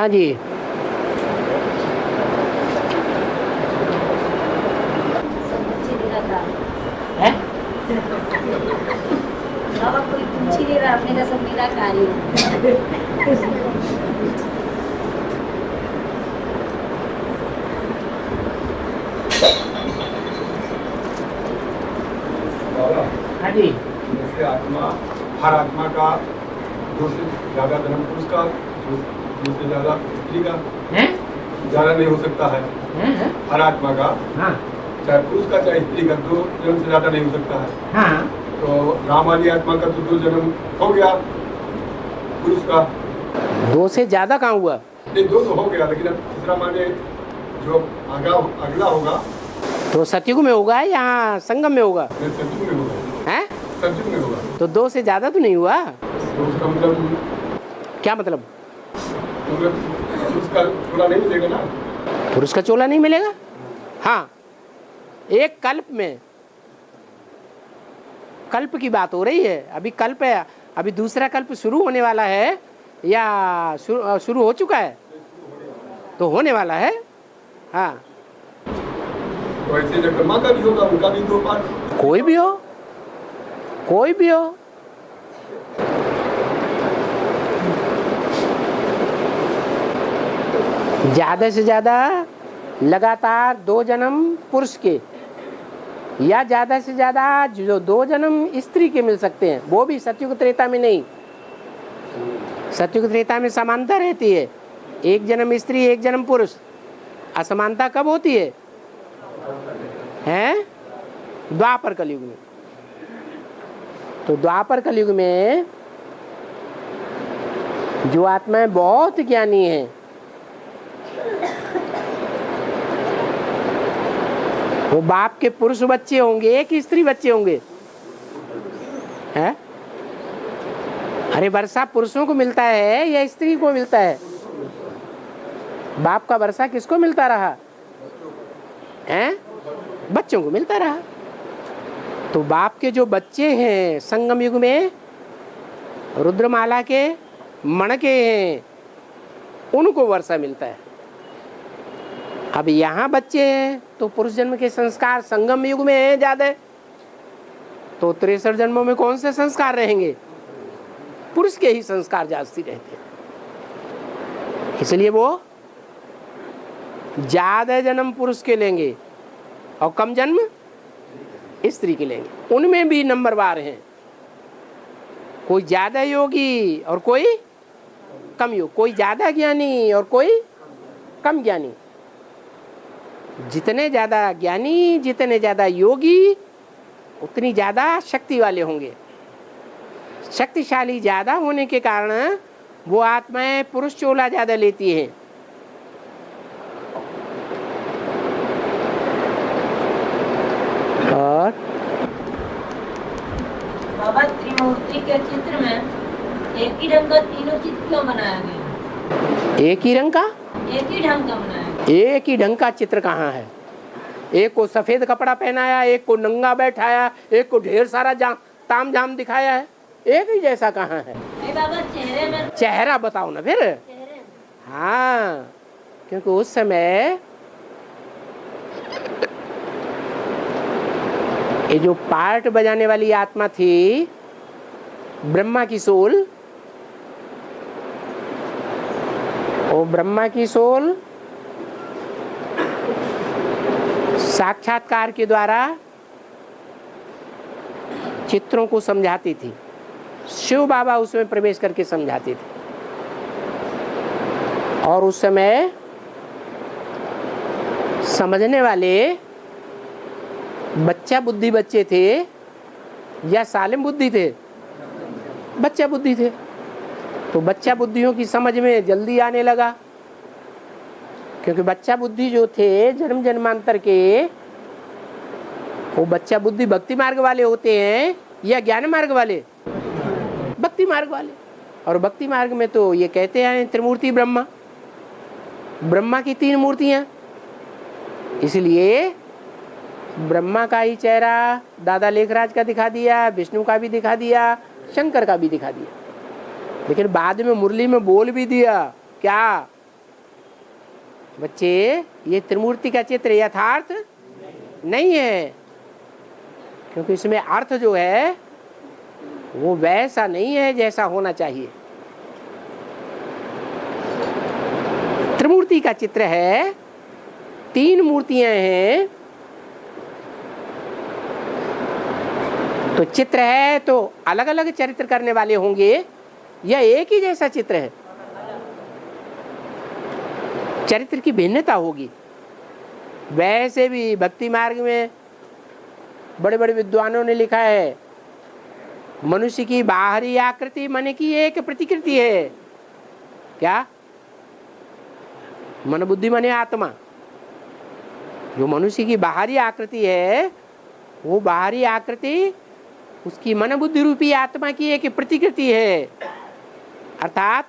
हाँ जी। है? बाबा कोई पूछ ही नहीं रहा, अपने का सब निराकारी हाँ जी। जैसे आत्मा, हर आत्मा का दो से ज्यादा जन्म पुरुष का, दो से ज्यादा स्त्री का हैं? ज्यादा नहीं हो सकता है। हैं? हर आत्मा का, हाँ चाहे पुरुष का चाहे स्त्री का, दो जन्म से ज्यादा नहीं हो सकता है। हाँ। तो राम वाली आत्मा का तो दो जन्म हो गया पुरुष का। दो से ज्यादा कहाँ हुआ? नहीं, दो तो हो गया, लेकिन अब तीसरा माने जो अगला होगा, तो सतयुग में होगा या संगम में होगा? सतयुग में होगा। हैं? सतयुग में होगा। तो दो से ज्यादा तो नहीं हुआ? तो उसका मतलब क्या मतलब? उसका थोड़ा नहीं मिलेगा ना। पुरुष का चोला नहीं मिलेगा? हाँ, एक कल्प में, कल्प की बात हो रही है। अभी कल्प है, अभी दूसरा कल्प शुरू होने वाला है या शुरू हो चुका है? तो होने वाला है। हाँ, तो ऐसे जगदम्बा का भी होगा, उनका भी दो पार्ट। कोई भी हो, कोई भी हो। ज्यादा से ज्यादा लगातार दो जन्म पुरुष के, या ज्यादा से ज्यादा जो दो जन्म स्त्री के मिल सकते हैं, वो भी सतयुग त्रेता में नहीं। सतयुग त्रेता में समानता रहती है, एक जन्म स्त्री एक जन्म पुरुष। असमानता कब होती है? हैं? द्वापर कलयुग में। तो द्वापर कलयुग में जो आत्माएं बहुत ज्ञानी हैं, वो बाप के पुरुष बच्चे होंगे कि स्त्री बच्चे होंगे? हैं? अरे वर्षा पुरुषों को मिलता है या स्त्री को मिलता है? बाप का वर्षा किसको मिलता रहा? हैं? बच्चों को मिलता रहा। तो बाप के जो बच्चे हैं संगम युग में रुद्रमाला के मण के हैं, उनको वर्षा मिलता है। अब यहाँ बच्चे हैं तो पुरुष जन्म के संस्कार संगम युग में है ज्यादा, तो 63 जन्मों में कौन से संस्कार रहेंगे? पुरुष के ही संस्कार जास्ती रहते हैं। इसलिए वो ज्यादा जन्म पुरुष के लेंगे और कम जन्म स्त्री के लेंगे। उनमें भी नंबरवार हैं, कोई ज्यादा योगी और कोई कम योग, कोई ज्यादा ज्ञानी और कोई कम ज्ञानी। जितने ज्यादा ज्ञानी, जितने ज्यादा योगी, उतनी ज्यादा शक्ति वाले होंगे। शक्तिशाली ज्यादा होने के कारण वो आत्माएं पुरुष चोला ज्यादा लेती हैं। और बाबा त्रिमूर्ति के चित्र में एक ही ढंग का तीनों चित्र क्यों बनाया गया? एक ही रंग का, एक ही ढंग का बनाया गया। एक ही ढंग का चित्र कहाँ है? एक को सफेद कपड़ा पहनाया, एक को नंगा बैठाया, एक को ढेर सारा ताम झाम दिखाया है। एक ही जैसा कहाँ है? नहीं बाबा, चेहरे में चेहरा बताओ ना फिर। चेहरे हाँ, क्योंकि उस समय ये जो पार्ट बजाने वाली आत्मा थी, ब्रह्मा की सोल, वो ब्रह्मा की सोल साक्षात्कार के द्वारा चित्रों को समझाती थी। शिव बाबा उसमें प्रवेश करके समझाते थे। और उस समय समझने वाले बच्चा बुद्धि बच्चे थे या सालिम बुद्धि थे? बच्चा बुद्धि थे। तो बच्चा बुद्धियों की समझ में जल्दी आने लगा, क्योंकि बच्चा बुद्धि जो थे जन्म जन्मांतर के, वो बच्चा बुद्धि भक्ति मार्ग वाले होते हैं या ज्ञान मार्ग वाले? भक्ति मार्ग वाले। और भक्ति मार्ग में तो ये कहते हैं त्रिमूर्ति ब्रह्मा, ब्रह्मा की 3 मूर्तियां। इसलिए ब्रह्मा का ही चेहरा दादा लेखराज का दिखा दिया, विष्णु का भी दिखा दिया, शंकर का भी दिखा दिया। लेकिन बाद में मुरली में बोल भी दिया क्या? बच्चे ये त्रिमूर्ति का चित्र यथार्थ नहीं है, क्योंकि इसमें अर्थ जो है वो वैसा नहीं है जैसा होना चाहिए। त्रिमूर्ति का चित्र है, 3 मूर्तियां हैं, तो चित्र है तो अलग अलग चरित्र करने वाले होंगे या एक ही जैसा चित्र है? चरित्र की भिन्नता होगी। वैसे भी भक्ति मार्ग में बड़े बड़े विद्वानों ने लिखा है, मनुष्य की बाहरी आकृति मन की एक प्रतिकृति है। क्या? मन बुद्धि मन आत्मा। जो मनुष्य की बाहरी आकृति है वो बाहरी आकृति उसकी मन बुद्धि रूपी आत्मा की एक प्रतिकृति है। अर्थात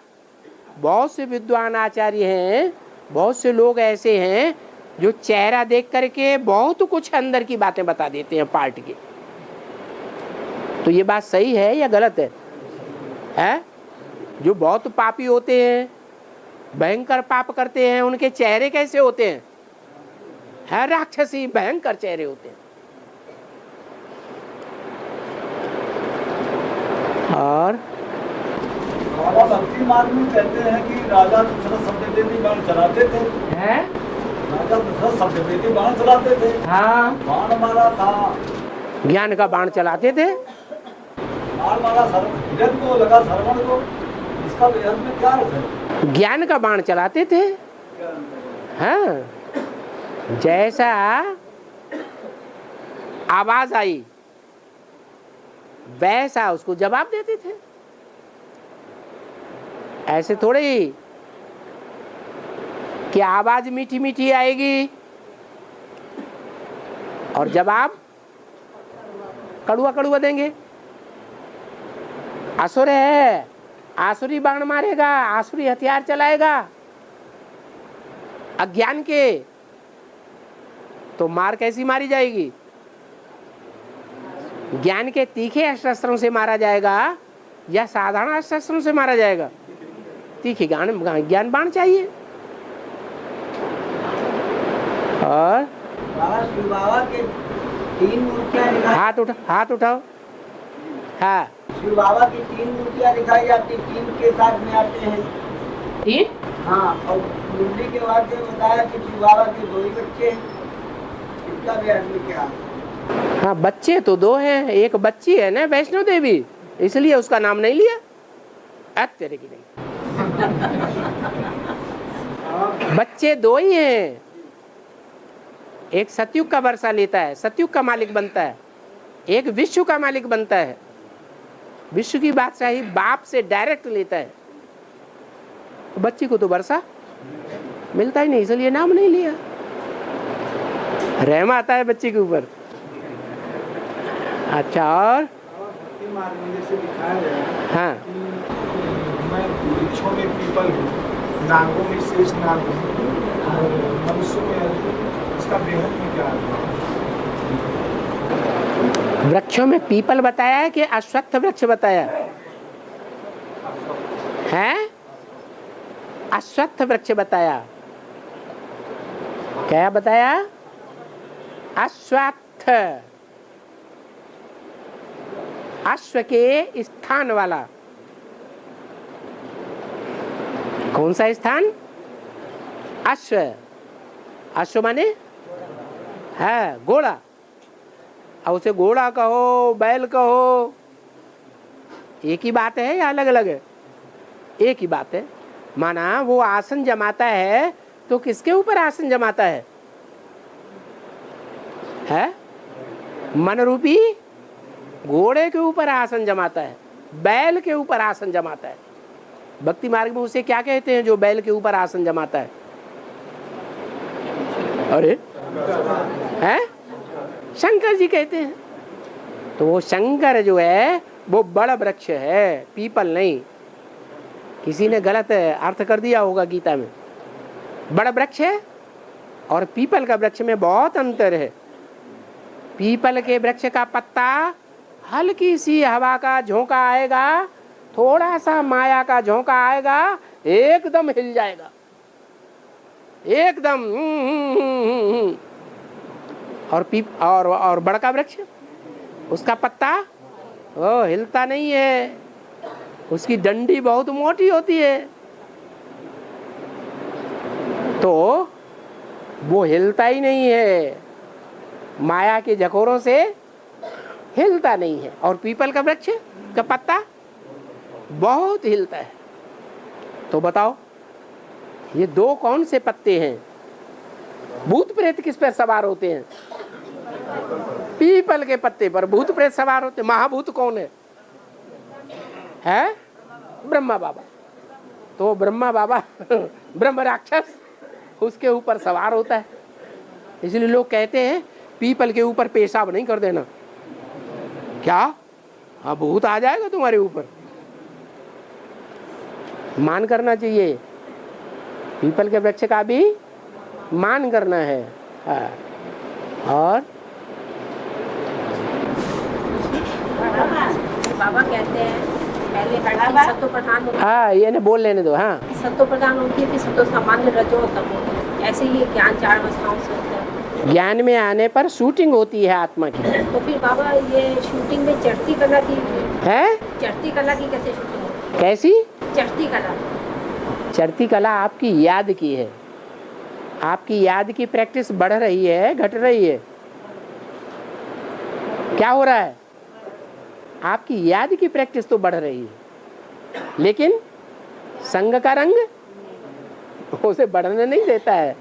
बहुत से विद्वान आचार्य हैं, बहुत से लोग ऐसे हैं जो चेहरा देख करके बहुत कुछ अंदर की बातें बता देते हैं पार्ट के। तो ये बात सही है या गलत है? जो बहुत पापी होते हैं, भयंकर पाप करते हैं, उनके चेहरे कैसे होते हैं? है राक्षसी भयंकर चेहरे होते हैं। और बाबा भक्ति मार्ग में कहते हैं कि राजा दशरथ सत्यवेदी बाण चलाते थे। है? राजा दशरथ सत्यवेदी बाण चलाते थे। हाँ, बाण मारा था, ज्ञान का बाण चलाते थे। बाण मारा हिरण को लगा, श्रवण को। इसका वेद में क्या अर्थ है? ज्ञान का बाण चलाते थे। हाँ, जैसा आवाज आई वैसा उसको जवाब देते थे। ऐसे थोड़े ही कि आवाज मीठी मीठी आएगी और जवाब कड़ुआ कड़ुआ देंगे। असुर है, आसुरी बाण मारेगा, आसुरी हथियार चलाएगा। अज्ञान के तो मार कैसी मारी जाएगी? ज्ञान के तीखे अस्त्रों से मारा जाएगा या साधारण अस्त्रों से मारा जाएगा? तीखे ज्ञान बाण चाहिए। और शिव बाबा के 3 मूर्तियां दिखाई, हाथ उठाओ। हाँ, शिव बाबा की 3 मूर्तियां दिखाई जाती, 3 के साथ में आते हैं। 3? हाँ, और मुरली के बाद में बताया कि शिव बाबा के 2 ही बच्चे हैं। इसका भी अर्थ क्या? हाँ, बच्चे तो 2 हैं, एक बच्ची है ना वैष्णो देवी, इसलिए उसका नाम नहीं लिया। तेरे की नहीं, बच्चे 2 ही हैं। एक सतयुग का वर्षा लेता है, सतयुग का मालिक बनता है, एक विश्व का मालिक बनता है। विश्व की बादशाही बाप से डायरेक्ट लेता है। बच्ची को तो वर्षा मिलता ही नहीं, इसलिए नाम नहीं लिया। रहम आता है बच्ची के ऊपर। अच्छा, और हाँ, वृक्षों में पीपल हूँ, नागों में शेष नाग हूँ, और मनुष्य में इसका बेहद में क्या है? वृक्षों में पीपल बताया है कि अश्वत्थ वृक्ष बताया है? अश्वत्थ वृक्ष बताया। क्या बताया? अश्वत्थ, अश्व के स्थान वाला। कौन सा स्थान? अश्व। अश्व माने है घोड़ा। और उसे घोड़ा कहो, बैल कहो, एक ही बात है या अलग अलग है? एक ही बात है। माना वो आसन जमाता है तो किसके ऊपर आसन जमाता है? मन रूपी घोड़े के ऊपर आसन जमाता है, बैल के ऊपर आसन जमाता है। भक्ति मार्ग में उसे क्या कहते हैं जो बैल के ऊपर आसन जमाता है? अरे हैं? शंकर जी कहते हैं। तो वो शंकर जो है वो बड़ा वृक्ष है, पीपल नहीं। किसी ने गलत अर्थ कर दिया होगा गीता में। बड़ा वृक्ष है और पीपल का वृक्ष में बहुत अंतर है। पीपल के वृक्ष का पत्ता हल्की सी हवा का झोंका आएगा, थोड़ा सा माया का झोंका आएगा, एकदम हिल जाएगा। एकदम और बड़का वृक्ष, उसका पत्ता वो हिलता नहीं है, उसकी डंडी बहुत मोटी होती है, तो वो हिलता ही नहीं है, माया के झकोरों से हिलता नहीं है। और पीपल का वृक्ष का पत्ता बहुत हिलता है। तो बताओ ये दो कौन से पत्ते हैं? भूत प्रेत किस पर सवार होते हैं? पीपल के पत्ते पर भूत प्रेत सवार होते। महाभूत कौन है? ब्रह्मा बाबा। तो ब्रह्मा बाबा ब्रह्म राक्षस उसके ऊपर सवार होता है। इसलिए लोग कहते हैं पीपल के ऊपर पेशाब नहीं कर देना। क्या? हाँ, भूत आ जाएगा तुम्हारे ऊपर। मान करना चाहिए, पीपल के वृक्ष का भी मान करना है। हाँ। और बाबा कहते हैं पहले हड्डी सत्व प्रधान होती है। हाँ, ये ना बोल लेने दो। हाँ, सत्व प्रधान होती है, फिर सत्व सामान्य, रजो तमो। ऐसे ही ज्ञान 4 अवस्थाओं से होता है। ज्ञान में आने पर शूटिंग होती है आत्मा की। तो फिर बाबा ये शूटिंग में चढ़ती कला की है? चढ़ती कला की कैसे शूटिंग होती कैसी है? चढ़ती कला। चढ़ती कला आपकी याद की है। आपकी याद की प्रैक्टिस बढ़ रही है, घट रही है? क्या हो रहा है? आपकी याद की प्रैक्टिस तो बढ़ रही है, लेकिन संग का रंग उसे बढ़ने नहीं देता है।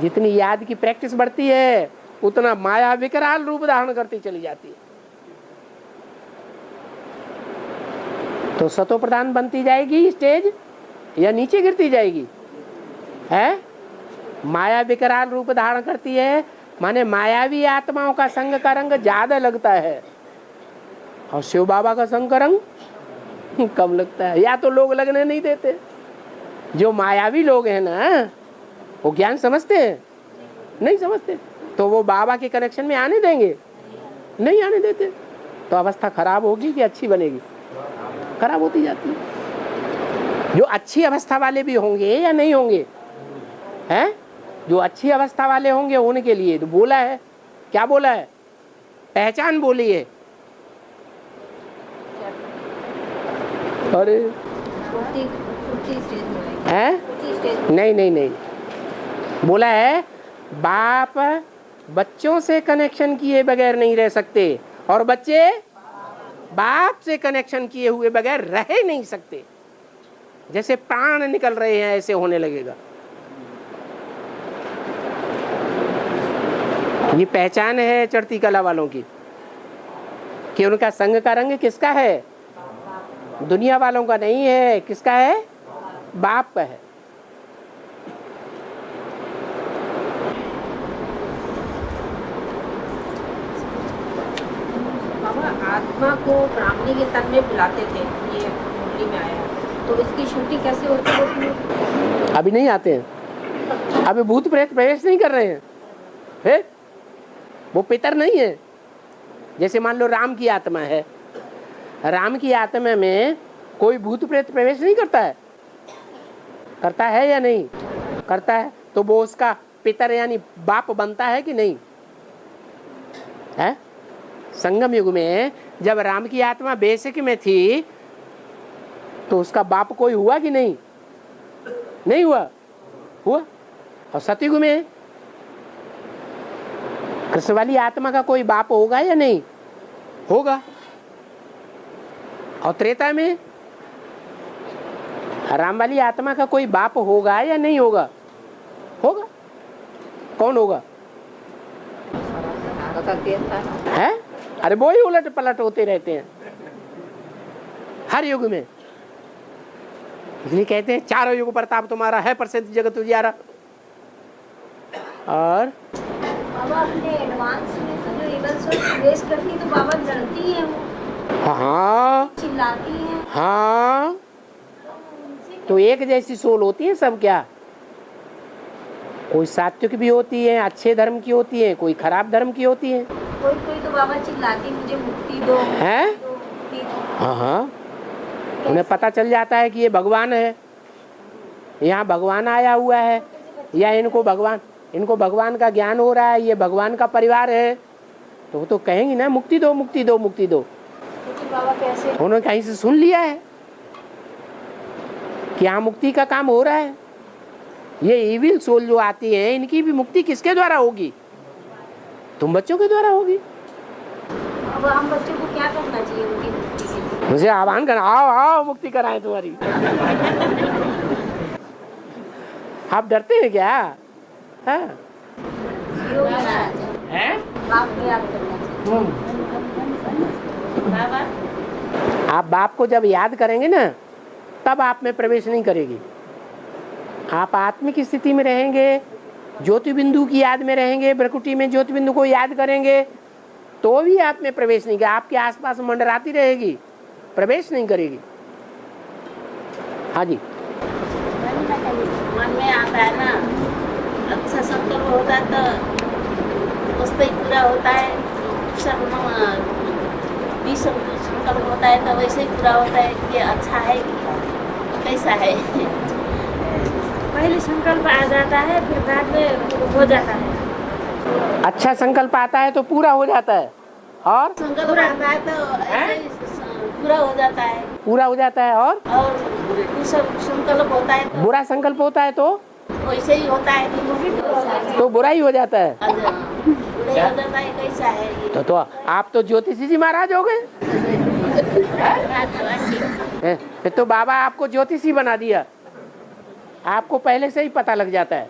जितनी याद की प्रैक्टिस बढ़ती है उतना माया विकराल रूप धारण करती चली जाती है। तो सतो प्रधान बनती जाएगी स्टेज या नीचे गिरती जाएगी? है? माया विकराल रूप धारण करती है, माने मायावी आत्माओं का संग का रंग ज्यादा लगता है और शिव बाबा का संग का रंग कम लगता है। या तो लोग लगने नहीं देते। जो मायावी लोग हैं ना, वो ज्ञान समझते हैं? नहीं समझते। तो वो बाबा के कनेक्शन में आने देंगे? नहीं आने देते। तो अवस्था खराब होगी कि अच्छी बनेगी? खराब होती जाती है। जो अच्छी अवस्था वाले भी होंगे या नहीं होंगे? हैं? जो अच्छी अवस्था वाले होंगे उनके लिए तो बोला है। क्या बोला है? पहचान बोली है। अरे है? नहीं, बोला है बाप बच्चों से कनेक्शन किए बगैर नहीं रह सकते और बच्चे बाप से कनेक्शन किए हुए बगैर रह नहीं सकते। जैसे प्राण निकल रहे हैं ऐसे होने लगेगा। ये पहचान है चढ़ती कला वालों की कि उनका संग का रंग किसका है? दुनिया वालों का नहीं है। किसका है? बाप का है। बाबा आत्मा को ब्राह्मणी के तन में बुलाते थे, ये मुरली में आया। तो इसकी शूटिंग कैसे होती है? अभी नहीं आते हैं। अभी भूत प्रेत प्रवेश नहीं कर रहे हैं। है? वो पितर नहीं है। जैसे मान लो राम की आत्मा है, राम की आत्मा में कोई भूत प्रेत प्रवेश नहीं करता है? करता है या नहीं करता है? तो वो उसका पितर यानी बाप बनता है कि नहीं है? संगम युग में जब राम की आत्मा बेसिक में थी तो उसका बाप कोई हुआ कि नहीं? नहीं हुआ। और सतयुग में कृष्ण वाली आत्मा का कोई बाप होगा या नहीं होगा? और त्रेता में राम वाली आत्मा का कोई बाप होगा या नहीं होगा? होगा। कौन होगा? है? अरे वो ही उलट पलट होते रहते हैं हर युग में। इसलिए कहते हैं चारों युग प्रताप तुम्हारा है, प्रसिद्ध जगत उजियारा। और बाबा अपने एडवांस में तो जो एबल सोल प्रवेश करती तो बाबा डरती है, वो हाँ चिल्लाती है। हाँ, तो एक जैसी सोल होती है सब क्या? कोई सात्विक भी होती है, अच्छे धर्म की होती है, कोई खराब धर्म की होती है। कोई कोई तो बाबा चिल्लाती मुझे मुक्ति दो, है? मुक्ति दो। हाँ, उन्हें पता चल जाता है कि ये भगवान है, यहाँ भगवान आया हुआ है, या इनको भगवान का ज्ञान हो रहा है, ये भगवान का परिवार है, तो वो तो कहेंगी ना मुक्ति दो मुक्ति दो मुक्ति दो। लेकिन बाबा कैसे? उन्होंने कहीं से सुन लिया है कि यहाँ मुक्ति का काम हो रहा है। ये इविल सोल जो आती है, इनकी भी मुक्ति किसके द्वारा होगी? तुम बच्चों के द्वारा होगी। अब हम बच्चों को क्या करना चाहिए उनकी मुक्ति के लिए? मुझे आह्वान करना, आओ आओ मुक्ति कराएं तुम्हारी। आप डरते हैं क्या? हाँ? योग महाराज, हैं? बाप को याद करना चाहिए। बाबा, आप बाप को जब याद करेंगे ना, तब आप में प्रवेश नहीं करेगी। आप आत्मिक स्थिति में रहेंगे, ज्योति बिंदु की याद में रहेंगे, प्रकृति में ज्योति बिंदु को याद करेंगे, तो भी आप में प्रवेश नहीं करेगी। आपके आसपास मंडराती रहेगी, प्रवेश नहीं करेगी। हाँ जी। मन में आता है ना, अच्छा संकल्प होता है तो उससे ही पूरा होता है। संकल्प होता है तो वैसे ही पूरा होता है कि अच्छा है कि कैसा है। पहले संकल्प आ जाता है, फिर बाद में हो जाता है। अच्छा संकल्प आता है तो पूरा हो जाता है, और संकल्प आता है तो ऐसे ही पूरा हो जाता है। पूरा हो जाता है, और संकल्प होता है बुरा संकल्प होता है तो वैसे ही होता है तो बुरा ही हो जाता है। बुरा हो जाता है। कैसा है ये? तो आप तो ज्योतिषी जी महाराज हो गए। फिर तो बाबा आपको ज्योतिषी बना दिया। आपको पहले से ही पता लग जाता है,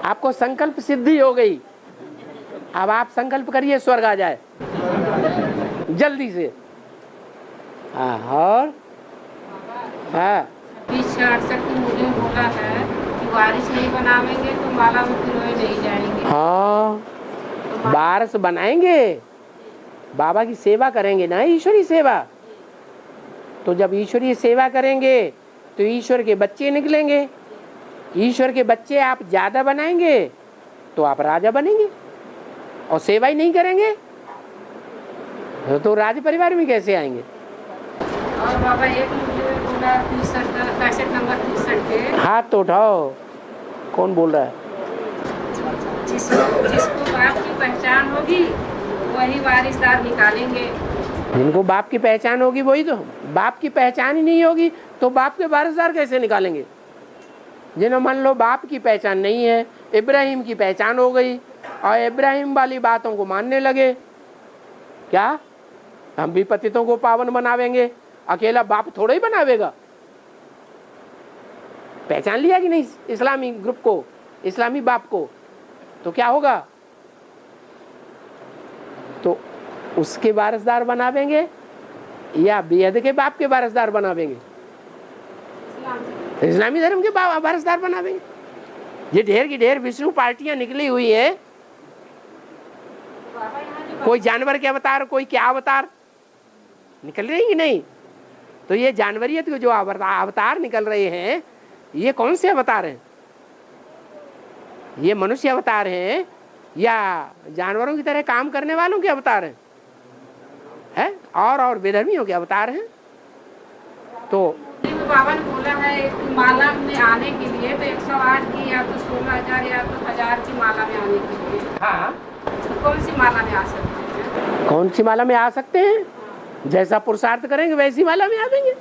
आपको संकल्प सिद्धि हो गई। अब आप संकल्प करिए स्वर्ग आ जाए जल्दी से। हाँ, और हाँ, 2068 की मूल्य में बोला है कि वारिस नहीं बनावेंगे तो माला में पिरोए नहीं जाएंगे। हाँ, वारिस बनाएंगे, बाबा की सेवा करेंगे ना, ईश्वरी सेवा। तो जब ईश्वरीय सेवा करेंगे तो ईश्वर के बच्चे निकलेंगे। ईश्वर के बच्चे आप ज्यादा बनाएंगे तो आप राजा बनेंगे, और सेवा ही नहीं करेंगे तो राज परिवार में कैसे आएंगे? और बाबा एक मूल्य में बोला 63 नंबर 63 के, हाथ तो उठाओ, कौन बोल रहा है? जिसको बाप की पहचान होगी वही वारिसदार निकालेंगे। जिनको बाप की पहचान होगी वही तो। बाप की पहचान ही नहीं होगी तो बाप के वारिसदार कैसे निकालेंगे? जिन्हें मान लो बाप की पहचान नहीं है, इब्राहिम की पहचान हो गई और इब्राहिम वाली बातों को मानने लगे, क्या हम भी पतितों को पावन बनावेंगे? अकेला बाप थोड़ा ही बनावेगा। पहचान लिया कि नहीं इस्लामी ग्रुप को, इस्लामी बाप को, तो क्या होगा? तो उसके वारिसदार बनावेंगे या बेहद के बाप के वारिसदार बनावेंगे? इस्लामी धर्म के वारिसदार बनावेंगे। ये ढेर की ढेर विष्णु पार्टियां निकली हुई है, कोई जानवर के अवतार, कोई क्या अवतार निकल रही कि नहीं? तो ये जानवरियत के जो अवतार निकल रहे हैं, ये कौन से अवतार हैं? ये मनुष्य अवतार हैं या जानवरों की तरह काम करने वालों के अवतार हैं? है? और बेधर्मियों के अवतार हैं। तो बाबा ने बोला है एक माला में आने के लिए तो 108 की या तो 16,000 या तो 1000 की माला में आने के लिए, हाँ, तो कौन सी माला में आ सकते हैं? कौन सी माला में आ सकते हैं? जैसा पुरुषार्थ करेंगे वैसी माला में आ जाएंगे।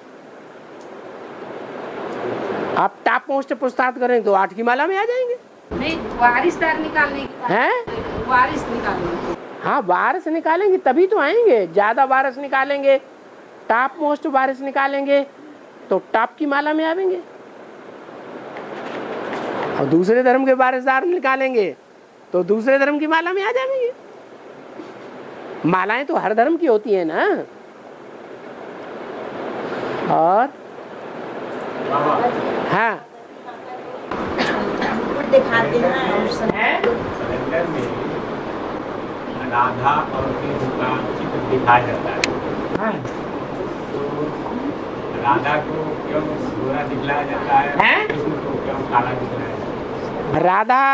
आप टॉप मोस्ट पुरुषार्थ करेंगे तो 8 की माला में आ जाएंगे। नहीं, वारिसदार निकालने की बात हैं? वारिस निकालने। हाँ, वारिस निकालेंगे तभी तो आएंगे। ज्यादा वारिस निकालेंगे, टॉप मोस्ट वारिस निकालेंगे तो टॉप की माला में आवेंगे, और दूसरे धर्म के वारिसदार निकालेंगे तो दूसरे धर्म की माला में आ जाएंगे। मालाएं तो हर धर्म की होती है ना। और हाँ, दिखाते हैं कैलेंडर में राधा और कृष्ण का चित्र दिखाया जाता है। तो राधा को क्यों गोरा दिखलाया जाता है? कृष्ण को क्यों काला दिखलाया जाता है? राधा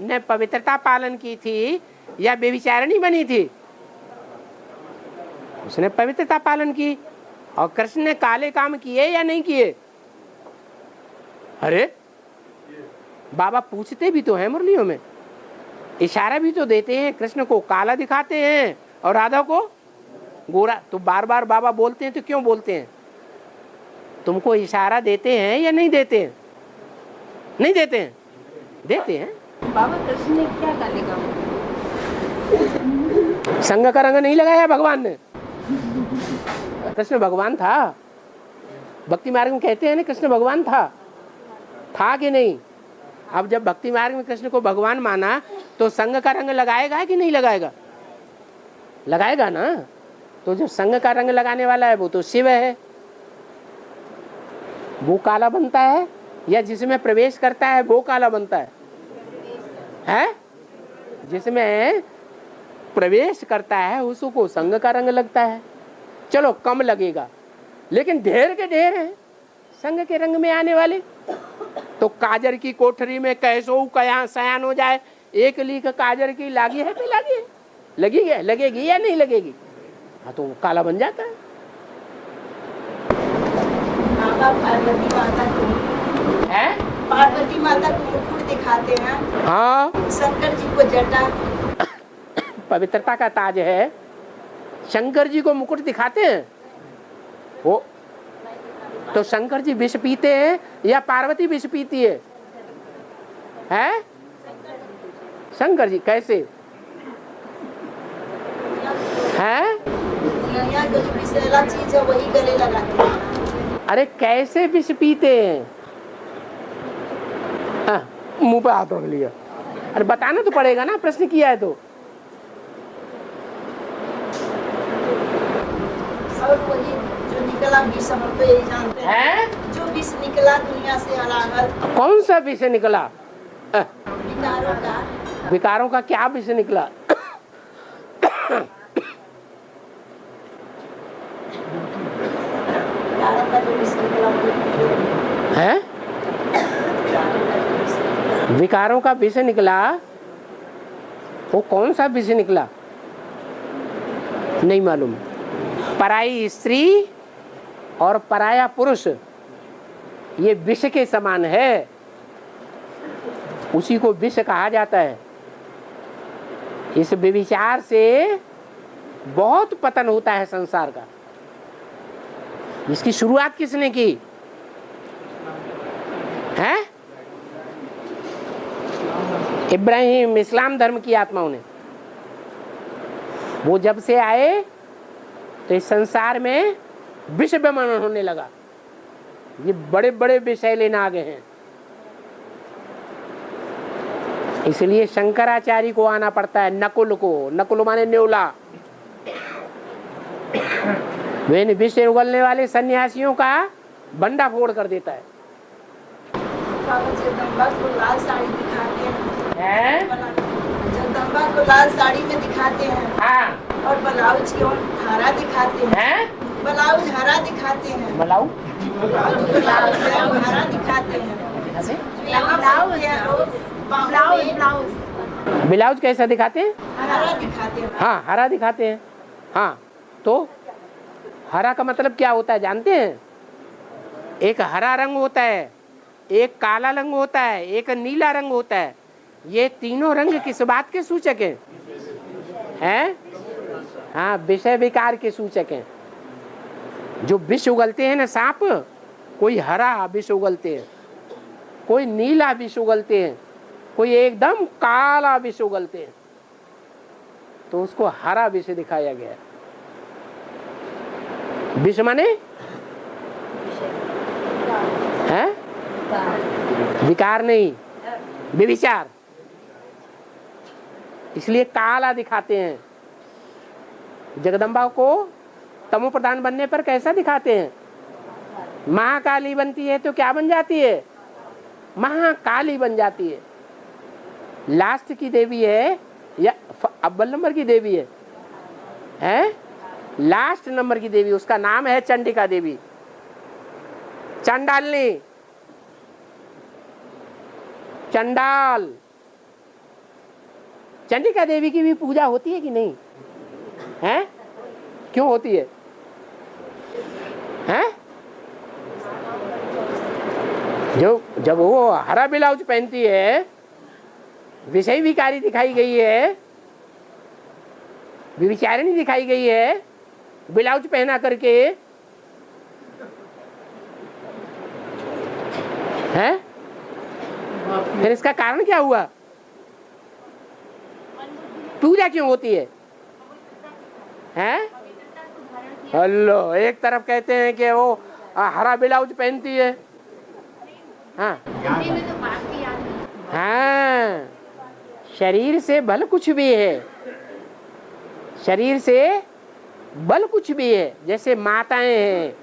ने पवित्रता पालन की थी या बेविचारणी बनी थी? उसने पवित्रता पालन की। और कृष्ण ने काले काम किए या नहीं किए? अरे बाबा पूछते भी तो हैं मुरलियों में, इशारा भी तो देते हैं, कृष्ण को काला दिखाते हैं और राधा को गोरा। तो बार बार बाबा बोलते हैं तो क्यों बोलते हैं? तुमको इशारा देते हैं या नहीं देते हैं? नहीं देते हैं? देते हैं। बाबा कृष्ण ने क्या काले का संग का रंग नहीं लगाया भगवान ने। कृष्ण भगवान था, भक्ति मार्ग में कहते हैं ना कृष्ण भगवान था कि नहीं? अब जब भक्ति मार्ग में कृष्ण को भगवान माना तो संग का रंग लगाएगा कि नहीं लगाएगा? लगाएगा ना। तो जो संग का रंग लगाने वाला है वो तो शिव है, वो काला बनता है, या जिसमें प्रवेश करता है वो काला बनता है? जिसमें प्रवेश करता है उसको संग का रंग लगता है। चलो कम लगेगा, लेकिन ढेर के ढेर हैं संग के रंग में आने वाले। तो काजर की कोठरी में कैसो कया सयान हो जाए, एक लीक काजर की लागी है तो लागी है, लगेगी या नहीं लगेगी? हाँ, तो काला बन जाता है। पार्वती माता को मुकुट दिखाते हैं, हाँ, शंकर जी को जटा। पवित्रता का ताज है। शंकर जी को मुकुट दिखाते हैं वो। तो शंकर जी विष पीते हैं या पार्वती विष पीती है? शंकर जी कैसे है? जो विषैला चीज है वही गले लगाते हैं। अरे कैसे विष पीते हैं? मुंह पे हाथ रख लिया। अरे बताना तो पड़ेगा ना, प्रश्न किया है तो। और वही जो निकला विष हम तो यही जानते हैं, जो विष निकला दुनिया से अलग। कौन सा विष निकला? विकारों का। विकारों का क्या विष निकला? है विकारों का विष निकला। वो कौन सा विष निकला? नहीं मालूम। पराई स्त्री और पराया पुरुष ये विष के समान है, उसी को विष कहा जाता है। इस व्यभिचार से बहुत पतन होता है संसार का। इसकी शुरुआत किसने की है? इब्राहिम, इस्लाम धर्म की आत्माओं ने। वो जब से आए तो इस संसार में विष विमन होने लगा। ये बड़े बड़े विषय लेने आ गए हैं। इसलिए शंकराचार्य को आना पड़ता है, नकुल को। नकुल माने न्योला। वे विष उगलने वाले सन्यासियों का बंडा फोड़ कर देता है। जगदम्बा को लाल साड़ी दिखाते हैं? जगदम्बा को लाल साड़ी में दिखाते हैं। हाँ। और ब्लाउज की हरा दिखाते हैं। ब्लाउज हरा दिखाते हैं। ब्लाउज हरा दिखाते हैं। ब्लाउज कैसा दिखाते हैं? हरा दिखाते हैं। हाँ, हरा दिखाते हैं। हाँ, तो हरा का मतलब क्या होता है जानते हैं? एक हरा रंग होता है, एक काला रंग होता है, एक नीला रंग होता है। ये तीनों रंग किस बात के सूचक हैं? हाँ, विषय विकार के सूचक हैं। जो विष उगलते हैं ना सांप, कोई हरा विष उगलते हैं, कोई नीला विष उगलते हैं, कोई एकदम काला विष उगलते हैं। तो उसको हरा विष दिखाया गया। विष माने है विकार नहीं, व्यभिचार। इसलिए काला दिखाते हैं। जगदम्बा को तमो प्रधान बनने पर कैसा दिखाते हैं? महाकाली बनती है तो क्या बन जाती है? महाकाली बन जाती है। लास्ट की देवी है या अव्वल नंबर की देवी है? लास्ट नंबर की देवी, उसका नाम है चंडिका देवी, चंडालनी, चंडाल। चंडिका देवी की भी पूजा होती है कि नहीं है? क्यों होती है? जब वो हरा ब्लाउज पहनती है, विषय विकारी दिखाई गई है, विचारिणी दिखाई गई है ब्लाउज पहना करके, है? फिर इसका कारण क्या हुआ? पूजा क्यों होती है? हैं? हेलो, एक तरफ कहते हैं कि वो हरा ब्लाउज पहनती है, हाँ हाँ, शरीर से बल कुछ भी है, शरीर से बल कुछ भी है। जैसे माताएं हैं,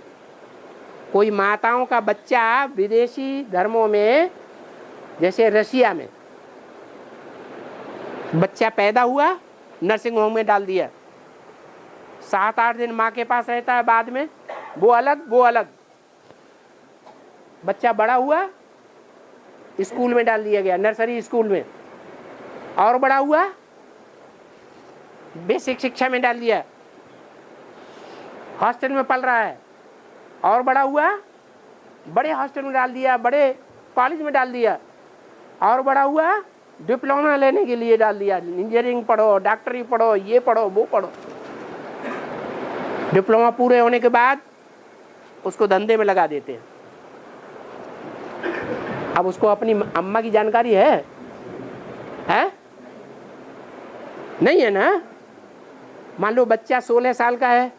कोई माताओं का बच्चा विदेशी धर्मों में, जैसे रशिया में बच्चा पैदा हुआ, नर्सिंग होम में डाल दिया, 7-8 दिन माँ के पास रहता है, बाद में वो अलग। बच्चा बड़ा हुआ, स्कूल में डाल दिया गया, नर्सरी स्कूल में, और बड़ा हुआ बेसिक शिक्षा में डाल दिया, हॉस्टल में पल रहा है, और बड़ा हुआ बड़े हॉस्टल में डाल दिया, बड़े कॉलेज में डाल दिया, और बड़ा हुआ डिप्लोमा लेने के लिए डाल दिया, इंजीनियरिंग पढ़ो, डॉक्टरी पढ़ो, ये पढ़ो, वो पढ़ो। डिप्लोमा पूरे होने के बाद उसको धंधे में लगा देते हैं। अब उसको अपनी अम्मा की जानकारी है? नहीं है ना? मान लो बच्चा 16 साल का है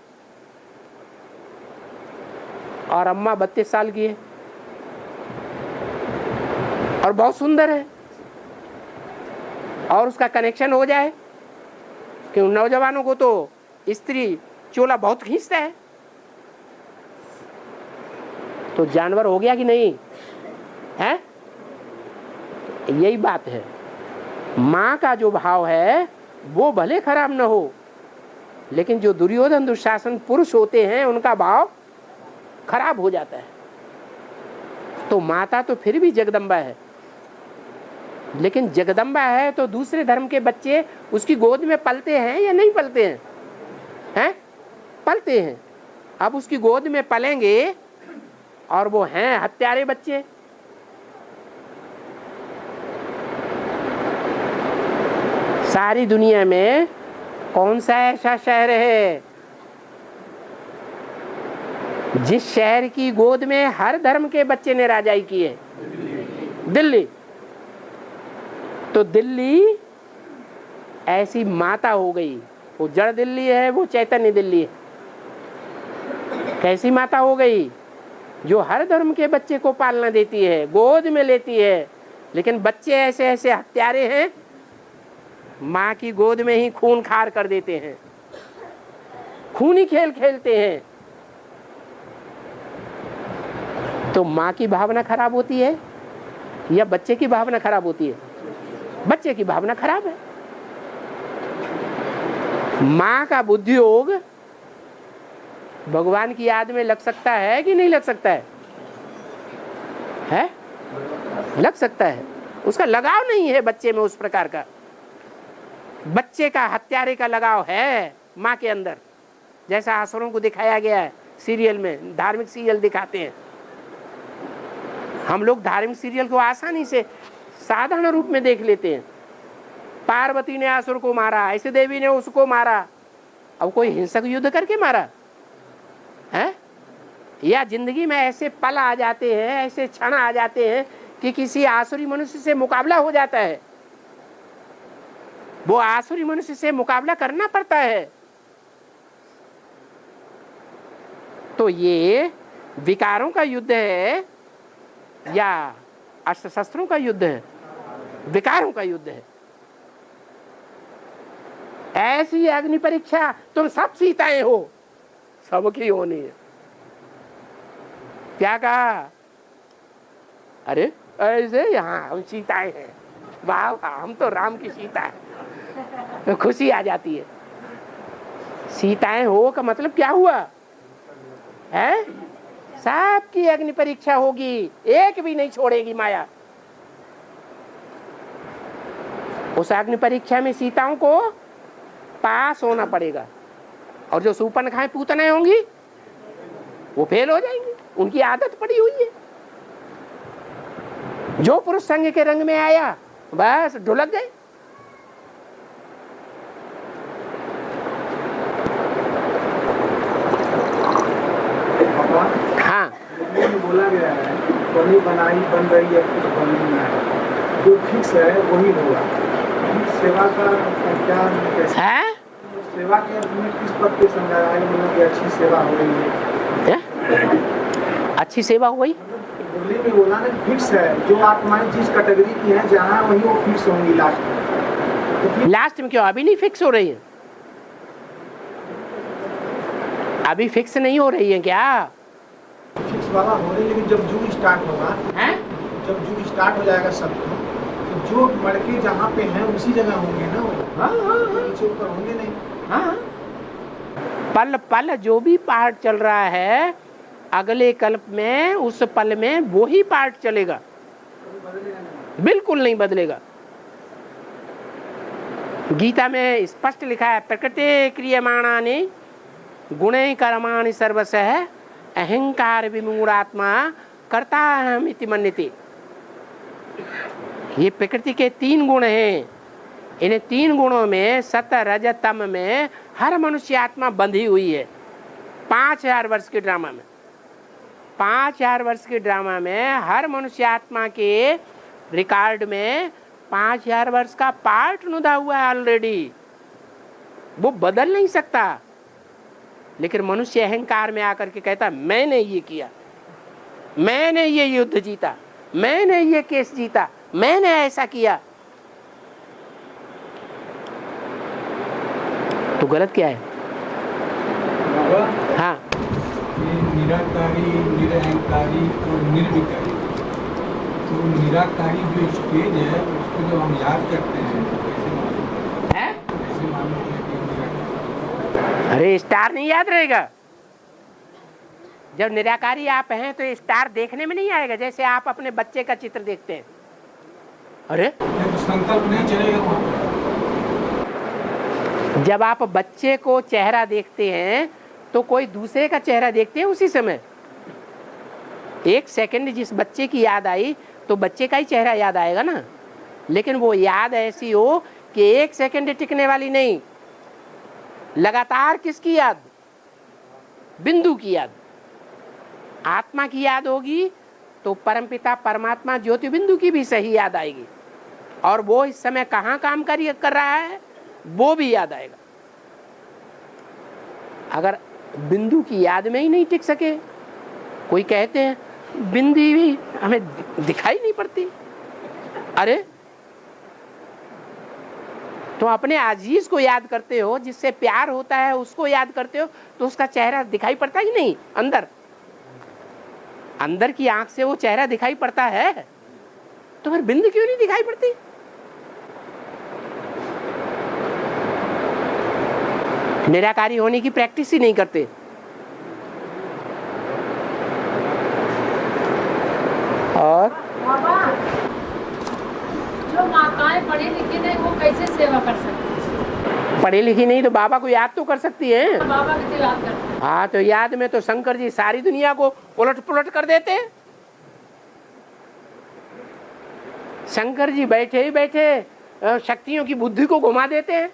और अम्मा 32 साल की है और बहुत सुंदर है, और उसका कनेक्शन हो जाए, कि नौजवानों को तो स्त्री चोला बहुत खींचता है, तो जानवर हो गया कि नहीं है? यही बात है। माँ का जो भाव है वो भले खराब न हो, लेकिन जो दुर्योधन दुशासन पुरुष होते हैं उनका भाव खराब हो जाता है। तो माता तो फिर भी जगदम्बा है, लेकिन जगदम्बा है तो दूसरे धर्म के बच्चे उसकी गोद में पलते हैं या नहीं पलते हैं? हैं? पलते हैं। अब उसकी गोद में पलेंगे और वो हैं हत्यारे बच्चे। सारी दुनिया में कौन सा ऐसा शहर है जिस शहर की गोद में हर धर्म के बच्चे ने राजाई की है? दिल्ली। तो दिल्ली ऐसी माता हो गई, वो जड़ दिल्ली है, वो चैतन्य दिल्ली है। कैसी माता हो गई? जो हर धर्म के बच्चे को पालना देती है, गोद में लेती है, लेकिन बच्चे ऐसे ऐसे हत्यारे हैं, माँ की गोद में ही खून खार कर देते हैं, खूनी खेल खेलते हैं। तो माँ की भावना खराब होती है या बच्चे की भावना खराब होती है? बच्चे की भावना खराब है। माँ का बुद्धि योग भगवान की याद में लग सकता है कि नहीं लग सकता है? लग सकता है। उसका लगाव नहीं है बच्चे में उस प्रकार का। बच्चे का हत्यारे का लगाव है माँ के अंदर, जैसा असुरों को दिखाया गया है सीरियल में। धार्मिक सीरियल दिखाते हैं, हम लोग धार्मिक सीरियल को आसानी से साधारण रूप में देख लेते हैं। पार्वती ने असुर को मारा, ऐसे देवी ने उसको मारा। अब कोई हिंसक युद्ध करके मारा है? या जिंदगी में ऐसे पल आ जाते हैं, ऐसे क्षण आ जाते हैं कि किसी आसुरी मनुष्य से मुकाबला हो जाता है, वो आसुरी मनुष्य से मुकाबला करना पड़ता है। तो ये विकारों का युद्ध है या अस्त्र शस्त्रों का युद्ध है? विकारों का युद्ध है। ऐसी अग्नि परीक्षा तुम सब सीताएं हो, सबकी होनी है। क्या कहा? अरे ऐसे यहाँ हम सीताएं हैं, वाह वाह, हम तो राम की सीता है, तो खुशी आ जाती है। सीताएं हो का मतलब क्या हुआ है? सबकी अग्नि परीक्षा होगी, एक भी नहीं छोड़ेगी माया। उस अग्नि परीक्षा में सीताओं को पास होना पड़ेगा, और जो सूर्पनखाएं पूतनाएं होंगी वो फेल हो जाएंगी, उनकी आदत पड़ी हुई है। जो पुरुष संग के रंग में आया बस ढुलक गए। हाँ, बोला गया है बनी बनाई बन रही है, कुछ बन नहीं है, जो फिक्स है वही होगा। सेवा का क्या है? सेवा के अर्थ में किस पद पे समझाया है, मतलब कि अच्छी सेवा हो रही है? अच्छी सेवा हो गई। मुरली में बोला ना फिक्स है, जो आत्माएं जिस कैटेगरी की हैं जहाँ वही वो फिक्स होंगी लास्ट में। तो लास्ट में क्यों? अभी नहीं फिक्स हो रही है, अभी फिक्स नहीं हो रही है क्या? फिक्स वाला हो रही है, लेकिन जब युग स्टार्ट होगा है? जब युग स्टार्ट हो जाएगा सबको, तो जो लड़के जहाँ पे हैं उसी जगह होंगे ना वो। नीचे ऊपर होंगे नहीं। हाँ, पल पल जो भी पार्ट चल रहा है अगले कल्प में उस पल में वो ही पार्ट चलेगा, बिल्कुल नहीं बदलेगा। गीता में स्पष्ट लिखा है प्रकृति क्रियमाणानि गुणे कर्माणि सर्वशः अहंकार विमूढ़ात्मा कर्ता अहम इति मन्यते। ये प्रकृति के 3 गुण हैं, इन 3 गुणों में सत रज तम में हर मनुष्य आत्मा बंधी हुई है। 5000 वर्ष के ड्रामा में, 5000 वर्ष के ड्रामा में हर मनुष्य आत्मा के रिकॉर्ड में 5000 वर्ष का पार्ट नुदा हुआ है ऑलरेडी, वो बदल नहीं सकता। लेकिन मनुष्य अहंकार में आकर के कहता मैंने ये किया, मैंने ये युद्ध जीता, मैंने ये केस जीता, मैंने ऐसा किया। तो गलत क्या है? हाँ, निराकारी, निरहंकारी और निर्विकारी। तो निराकारी जो स्टेज है उसको जब हम याद करते हैं कैसे मालूम है कि निराकारी? अरे स्टार नहीं याद रहेगा। जब निराकारी आप हैं तो स्टार देखने में नहीं आएगा, जैसे आप अपने बच्चे का चित्र देखते हैं। अरे तो संकल्प नहीं चलेगा वहाँ पर। जब आप बच्चे को चेहरा देखते हैं तो कोई दूसरे का चेहरा देखते हैं उसी समय। 1 सेकंड जिस बच्चे की याद आई तो बच्चे का ही चेहरा याद आएगा ना, लेकिन वो याद ऐसी हो कि 1 सेकंड टिकने वाली नहीं, लगातार किसकी याद? बिंदु की याद। आत्मा की याद होगी तो परमपिता परमात्मा ज्योति बिंदु की भी सही याद आएगी, और वो इस समय कहाँ काम कर रहा है वो भी याद आएगा। अगर बिंदु की याद में ही नहीं टिक सके, कोई कहते हैं बिंदु भी हमें दिखाई नहीं पड़ती, अरे तो अपने अजीज को याद करते हो, जिससे प्यार होता है उसको याद करते हो, तो उसका चेहरा दिखाई पड़ता ही नहीं। अंदर की आंख से वो चेहरा दिखाई पड़ता है, तो फिर बिंदु क्यों नहीं दिखाई पड़ती? निराकारी होने की प्रैक्टिस ही नहीं करते। और जो माताएं पढ़ी लिखी नहीं वो कैसे सेवा कर सकती है? पढ़ी लिखी नहीं तो बाबा को याद तो कर सकती है। बाबा की तो याद करते हैं। हाँ, तो याद में तो शंकर जी सारी दुनिया को उलट पुलट कर देते। शंकर जी बैठे ही बैठे शक्तियों की बुद्धि को घुमा देते हैं,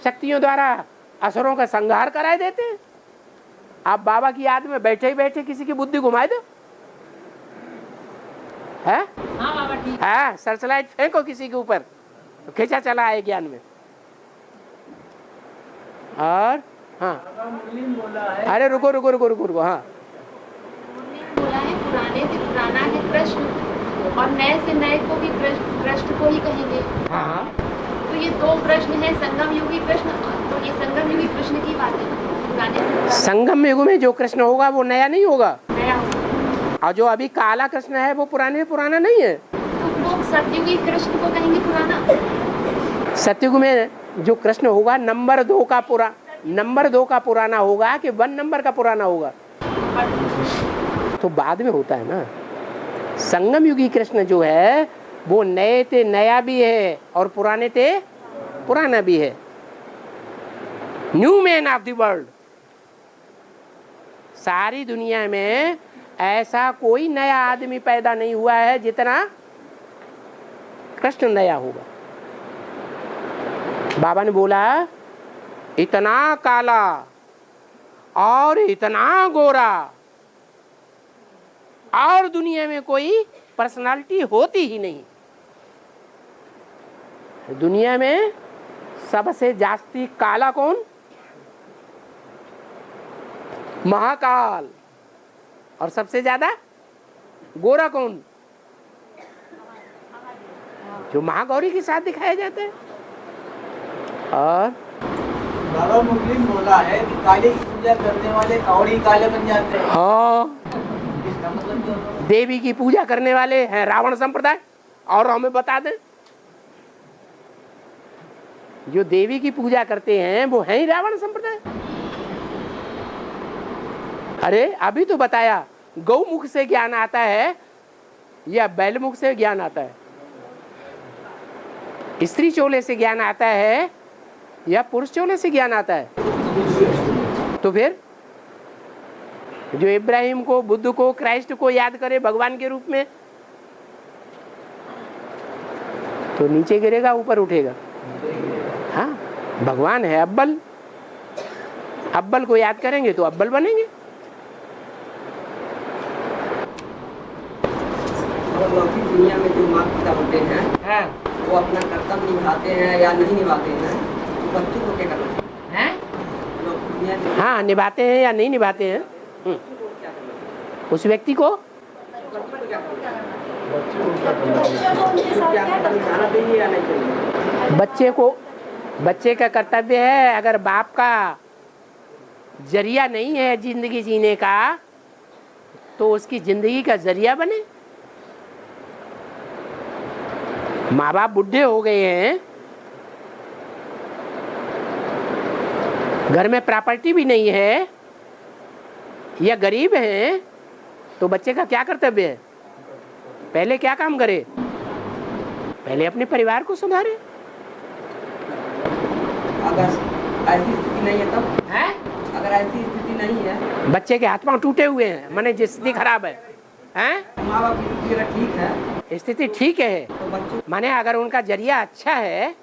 शक्तियों द्वारा असुरों का संहार कराए देते हैं। आप बाबा की याद में बैठे ही बैठे किसी की बुद्धि घुमाए दो, है? हाँ बाबा ठीक। हाँ, सरसलाइट फेंको किसी के ऊपर तो खींचा चला आए ज्ञान में। और हाँ, अरे रुको रुको रुको रुको रुको, हाँ बोला है पुराने से पुराना है कृष्ण और नए से नए को भी कृष्ण को ही कहेंगे। हाँ, तो ये 2 प्रश्न है, संगम युगी कृष्ण, तो ये संगम युगी कृष्ण की बात है। पुराने से पुराना संगम युग में जो कृष्ण होगा वो नया नहीं होगा, नया होगा, और जो अभी काला कृष्ण है वो पुराने पुराना नहीं है। तो वो सतयुगी कृष्ण को कहेंगे पुराना। सतयुग में जो कृष्ण होगा नंबर 2 का पुराना होगा कि 1 नंबर का पुराना होगा, तो बाद में होता है ना। संगम युगी कृष्ण जो है वो नए थे नया भी है और पुराने थे पुराना भी है। New man of the world. सारी दुनिया में ऐसा कोई नया आदमी पैदा नहीं हुआ है जितना कृष्ण नया होगा। बाबा ने बोला इतना काला और इतना गोरा और दुनिया में कोई पर्सनालिटी होती ही नहीं। दुनिया में सबसे जास्ती काला कौन? महाकाल। और सबसे ज्यादा गोरा कौन? जो महागौरी के साथ दिखाया जाता है। और बाबा मुस्लिम बोला है कि काली की पूजा करने वाले और ही काले बन जाते हैं। हाँ, इसका मतलब क्या होगा? देवी की पूजा करने वाले हैं रावण संप्रदाय। और हमें बता दें, जो देवी की पूजा करते हैं वो है ही रावण संप्रदाय। अरे अभी तो बताया, गौमुख से ज्ञान आता है या बैलमुख से ज्ञान आता है? स्त्री चोले से ज्ञान आता है या पुरुष चोले से ज्ञान आता है? तो फिर जो इब्राहिम को, बुद्ध को, क्राइस्ट को याद करे भगवान के रूप में, तो नीचे गिरेगा ऊपर उठेगा? हाँ, भगवान है अव्वल। अव्वल को याद करेंगे तो अव्वल बनेंगे। और लौकिक दुनिया में जो माता पिता होते हैं, वो अपना कर्तव्य निभाते हैं या नहीं निभाते हैं, तो बच्चों को क्या करना चाहिए? लौकिक दुनिया में हाँ, निभाते हैं या नहीं निभाते हैं, उस व्यक्ति को बच्चे का कर्तव्य है, अगर बाप का जरिया नहीं है जिंदगी जीने का तो उसकी जिंदगी का जरिया बने। माँ बाप बुढ़े हो गए हैं, घर में प्रॉपर्टी भी नहीं है या गरीब हैं, तो बच्चे का क्या कर्तव्य है? पहले क्या काम करे? पहले अपने परिवार को संभाले। अगर ऐसी स्थिति नहीं है तब है? अगर ऐसी स्थिति नहीं है, बच्चे के हाथ पांव टूटे हुए हैं, माने स्थिति खराब है, हैं? माँ बाप की स्थिति अगर ठीक है, स्थिति ठीक है, तो बच्चों माने अगर उनका जरिया अच्छा है,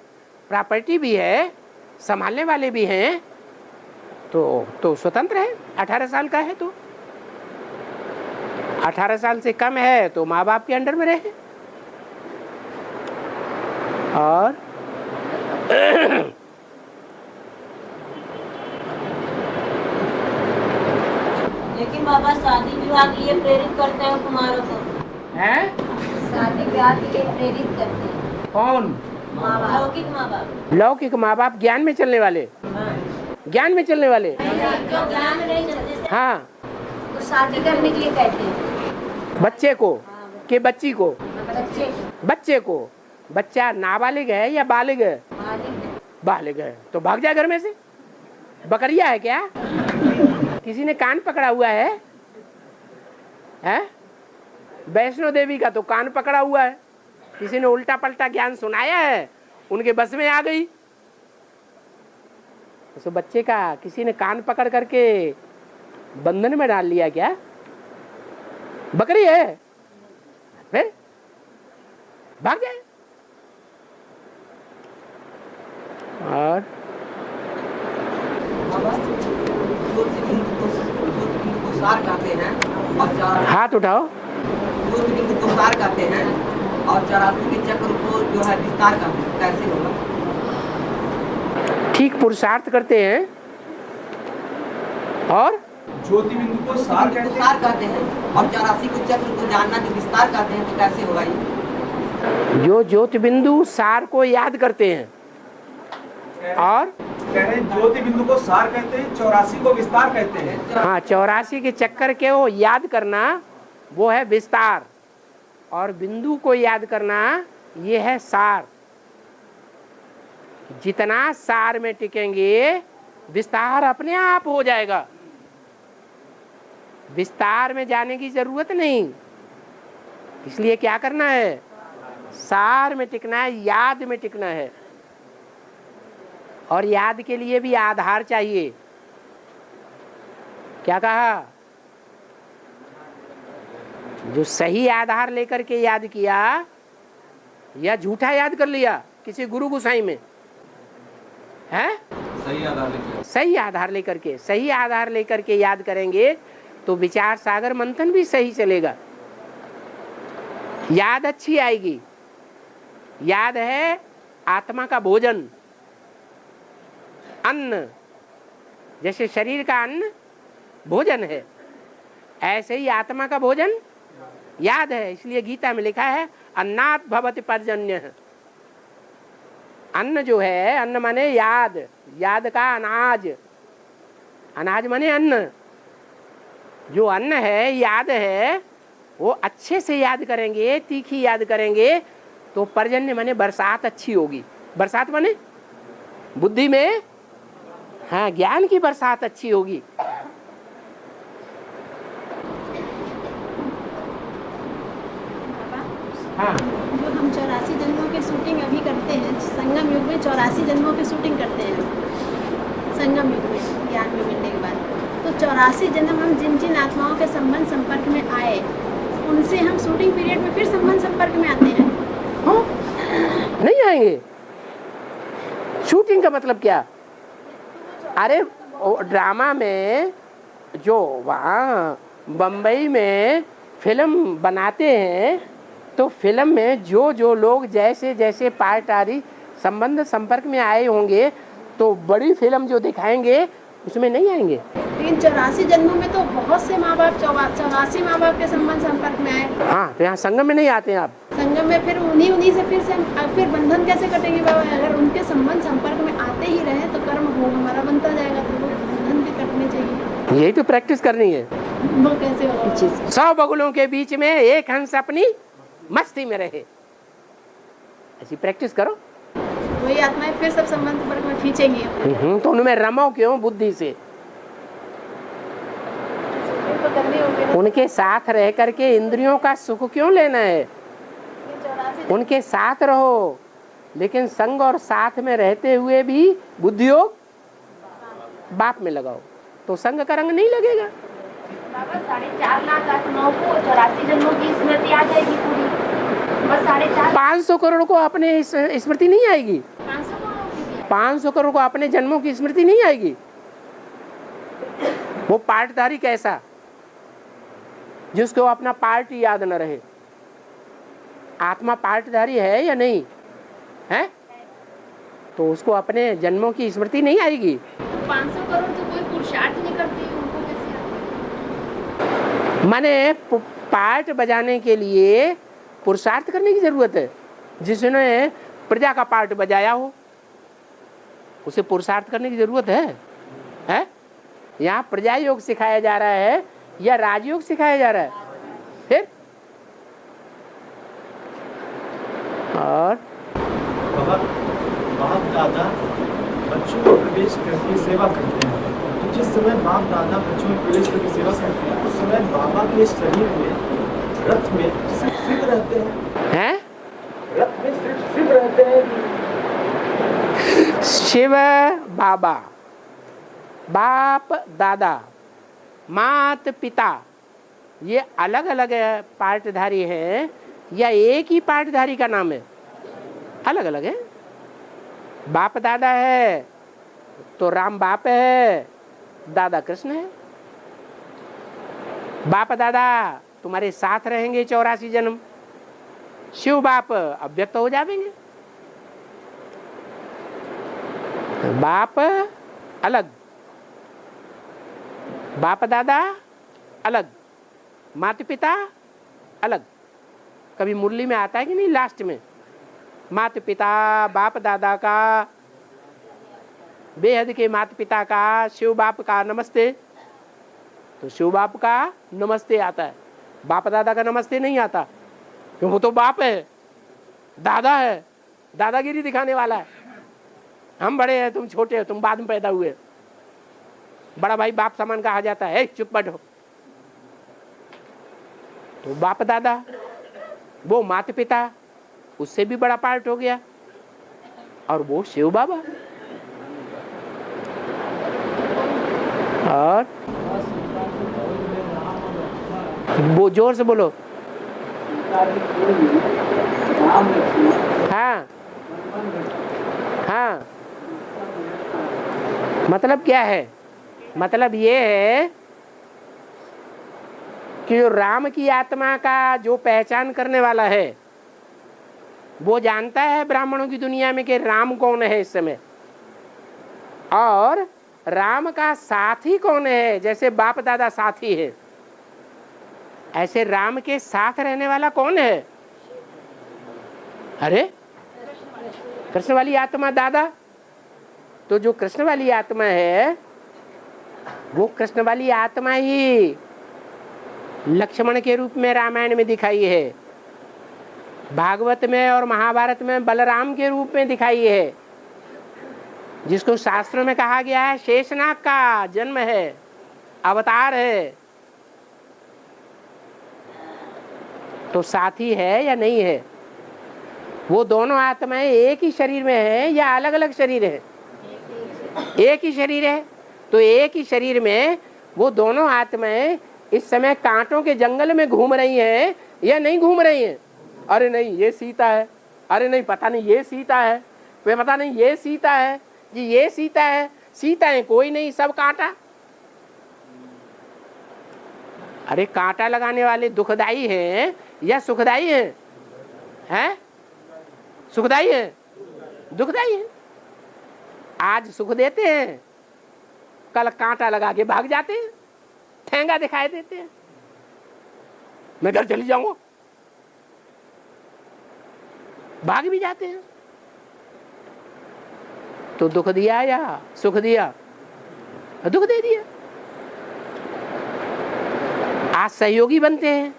प्रॉपर्टी भी है, संभालने वाले भी हैं, तो स्वतंत्र है। 18 साल का है तो 18 साल से कम है तो माँ बाप के अंडर में रहे। और लेकिन बाबा शादी विवाह के लिए प्रेरित करते हैं कुमारों को। हैं? शादी ब्याह के लिए प्रेरित करते हैं कौन? लौकिक माँ बाप। लौकिक माँ बाप ज्ञान में चलने वाले, ज्ञान में चलने वाले। जो ज्ञान में नहीं चलते, हाँ, तो शादी करने के लिए कहते हैं बच्चे को कि बच्ची को? बच्चे बच्चे को। बच्चा नाबालिग है या बालिग है? बालिग है तो भाग जा घर में से। बकरिया है क्या? किसी ने कान पकड़ा हुआ है? हैं? वैष्णो देवी का तो कान पकड़ा हुआ है, किसी ने उल्टा पलटा ज्ञान सुनाया है, उनके बस में आ गई। तो बच्चे का किसी ने कान पकड़ करके बंधन में डाल लिया क्या? बकरी है, फिर भाग जाए। और सार कहते हैं और हाथ उठाओ। ज्योतिर्लिंग को सार कहते हैं और 84 के चक्र को जो है विस्तार कहते हैं, कैसे होगा? ठीक पुरुषार्थ करते हैं और ज्योति बिंदु को सार कहते हैं और 84 को चक्र को जानना जो विस्तार कहते हैं, तो कैसे होगा ये? जो ज्योति बिंदु सार को याद करते हैं और कह रहे हैं ज्योति बिंदु को सार कहते हैं, 84 को विस्तार कहते हैं। हाँ, 84 के चक्कर के वो याद करना वो है विस्तार, और बिंदु को याद करना ये है सार। जितना सार में टिकेंगे विस्तार अपने आप हो जाएगा। विस्तार में जाने की जरूरत नहीं, इसलिए क्या करना है? सार में टिकना है, याद में टिकना है। और याद के लिए भी आधार चाहिए। क्या कहा? जो सही आधार लेकर के याद किया या झूठा याद कर लिया किसी गुरु गुसाई में है? सही आधार लेकर, सही आधार लेकर के, सही आधार लेकर के याद करेंगे तो विचार सागर मंथन भी सही चलेगा, याद अच्छी आएगी। याद है आत्मा का भोजन, अन्न, जैसे शरीर का अन्न भोजन है, ऐसे ही आत्मा का भोजन याद है। इसलिए गीता में लिखा है अन्नात् भवति पर्जन्यः। अन्न जो है, अन्न माने याद, याद का अनाज, अनाज माने अन्न। जो अन्न है, याद है, वो अच्छे से याद करेंगे, तीखी याद करेंगे तो पर्जन्य माने बरसात अच्छी होगी। बरसात माने बुद्धि में, हाँ, ज्ञान की बरसात अच्छी होगी। हाँ, जो हम 84 जन्मों की शूटिंग अभी करते हैं, संगम युग में 84 जन्मों की शूटिंग करते हैं संगम युग में ज्ञान में मिलने के बाद। तो 84 जन्म हम जिन जिन आत्माओं के संबंध संपर्क में आए, उनसे हम शूटिंग पीरियड में फिर संबंध संपर्क में आते हैं? नहीं आएंगे। शूटिंग का मतलब क्या? अरे ड्रामा में जो वहाँ बम्बई में फिल्म बनाते हैं, तो फिल्म में जो जो लोग जैसे जैसे पार्टारी संबंध संपर्क में आए होंगे, तो बड़ी फिल्म जो दिखाएंगे उसमें नहीं आएंगे। इन 84 जन्मों में तो बहुत से माँ बाप 84 माँ बाप के संबंध संपर्क में आए। हाँ, तो यहाँ संगम में नहीं आते हैं आप। संगम में फिर उन्हीं से फिर बंधन कैसे कटेंगे बाबा? अगर उनके संबंध संपर्क में आते ही रहे तो कर्म भोग हमारा बनता जाएगा, तो वो बंधन भी कटने चाहिए। यही तो प्रैक्टिस करनी है। वो कैसे होगा? 100 बगुलों के बीच में एक हंस अपनी मस्ती में रहे, ऐसी प्रैक्टिस करो। वही आत्माएं फिर सब संबंध संपर्क में खींचेंगी। तो उनमें रमो क्यों बुद्धि से? उनके साथ रह करके इंद्रियों का सुख क्यों लेना है? उनके साथ रहो, लेकिन संग और साथ में रहते हुए भी बुद्धियोग बाप में लगाओ, तो संग का रंग नहीं लगेगा। 4.5 लाख आत्माओं को 84 जन्मों की स्मृति आ जाएगी पूरी, बस 4.5। 500 करोड़ को अपने स्मृति नहीं आएगी। 500 करोड़ को अपने जन्मों की स्मृति नहीं आएगी। वो पार्टधारी कैसा, जिसको अपना पार्ट याद न रहे? आत्मा पार्टधारी है या नहीं है? तो उसको अपने जन्मों की स्मृति नहीं आएगी। 500 करोड़ तो कोई पुरुषार्थ नहीं करती, उनको कैसे आती? माने पार्ट बजाने के लिए पुरुषार्थ करने की जरूरत है। जिसने प्रजा का पार्ट बजाया हो, उसे पुरुषार्थ करने की जरूरत है? यहाँ प्रजा योग सिखाया जा रहा है या राजयोग सिखाया जा रहा है? फिर और बाप दादा बच्चों में प्रवेश करके सेवा करते हैं। तो जिस समय बाप दादा बच्चों में प्रवेश करके सेवा करते हैं, उस समय बाबा के शरीर में, रथ में सिर्फ रहते हैं। रथ में सिर्फ रहते हैं। शिव बाबा, बाप दादा, मात पिता, ये अलग अलग पार्टधारी हैं या एक ही पार्टधारी का नाम है? अलग अलग है। बाप दादा है तो राम बाप है, दादा कृष्ण है। बाप दादा तुम्हारे साथ रहेंगे 84 जन्म, शिव बाप अव्यक्त हो जाएंगे। बाप अलग, बाप दादा अलग, माता पिता अलग। कभी मुरली में आता है कि नहीं? लास्ट में माता पिता, बाप दादा का, बेहद के माता पिता का, शिव बाप का नमस्ते। तो शिव बाप का नमस्ते आता है, बाप दादा का नमस्ते नहीं आता, क्यों? वो तो बाप है, दादा है, दादागिरी दिखाने वाला है। हम बड़े हैं, तुम छोटे हो, तुम बाद में पैदा हुए। बड़ा भाई बाप समान कहा जाता है, चुप बैठो। तो बाप दादा, वो माता पिता, उससे भी बड़ा पार्ट हो गया, और वो शिव बाबा। और वो जोर से बोलो। हाँ हाँ, मतलब क्या है? मतलब ये है कि जो राम की आत्मा का जो पहचान करने वाला है वो जानता है ब्राह्मणों की दुनिया में कि राम कौन है इस समय, और राम का साथी कौन है। जैसे बाप दादा साथी है, ऐसे राम के साथ रहने वाला कौन है? अरे कृष्ण वाली आत्मा दादा। तो जो कृष्ण वाली आत्मा है वो कृष्ण वाली आत्मा ही लक्ष्मण के रूप में रामायण में दिखाई है, भागवत में और महाभारत में बलराम के रूप में दिखाई है, जिसको शास्त्रों में कहा गया है शेषनाग का जन्म है, अवतार है। तो साथी है या नहीं है? वो दोनों आत्माएं एक ही शरीर में है या अलग अलग शरीर है? एक ही शरीर है। तो एक ही शरीर में वो दोनों आत्माएं इस समय कांटों के जंगल में घूम रही हैं या नहीं घूम रही हैं? अरे नहीं ये सीता है, अरे नहीं पता नहीं ये सीता है, वे पता नहीं ये सीता है, ये सीता है। सीता है कोई नहीं, सब कांटा। अरे कांटा लगाने वाले दुखदाई हैं या सुखदाई हैं? हैं? सुखदाई है, दुखदाई है। आज सुख देते हैं, कल कांटा लगा के भाग जाते हैं, ठेंगा दिखाई देते हैं, मैं घर चली जाऊंगा, भाग भी जाते हैं। तो दुख दिया या सुख दिया? दुख दे दिया। आज सहयोगी बनते हैं,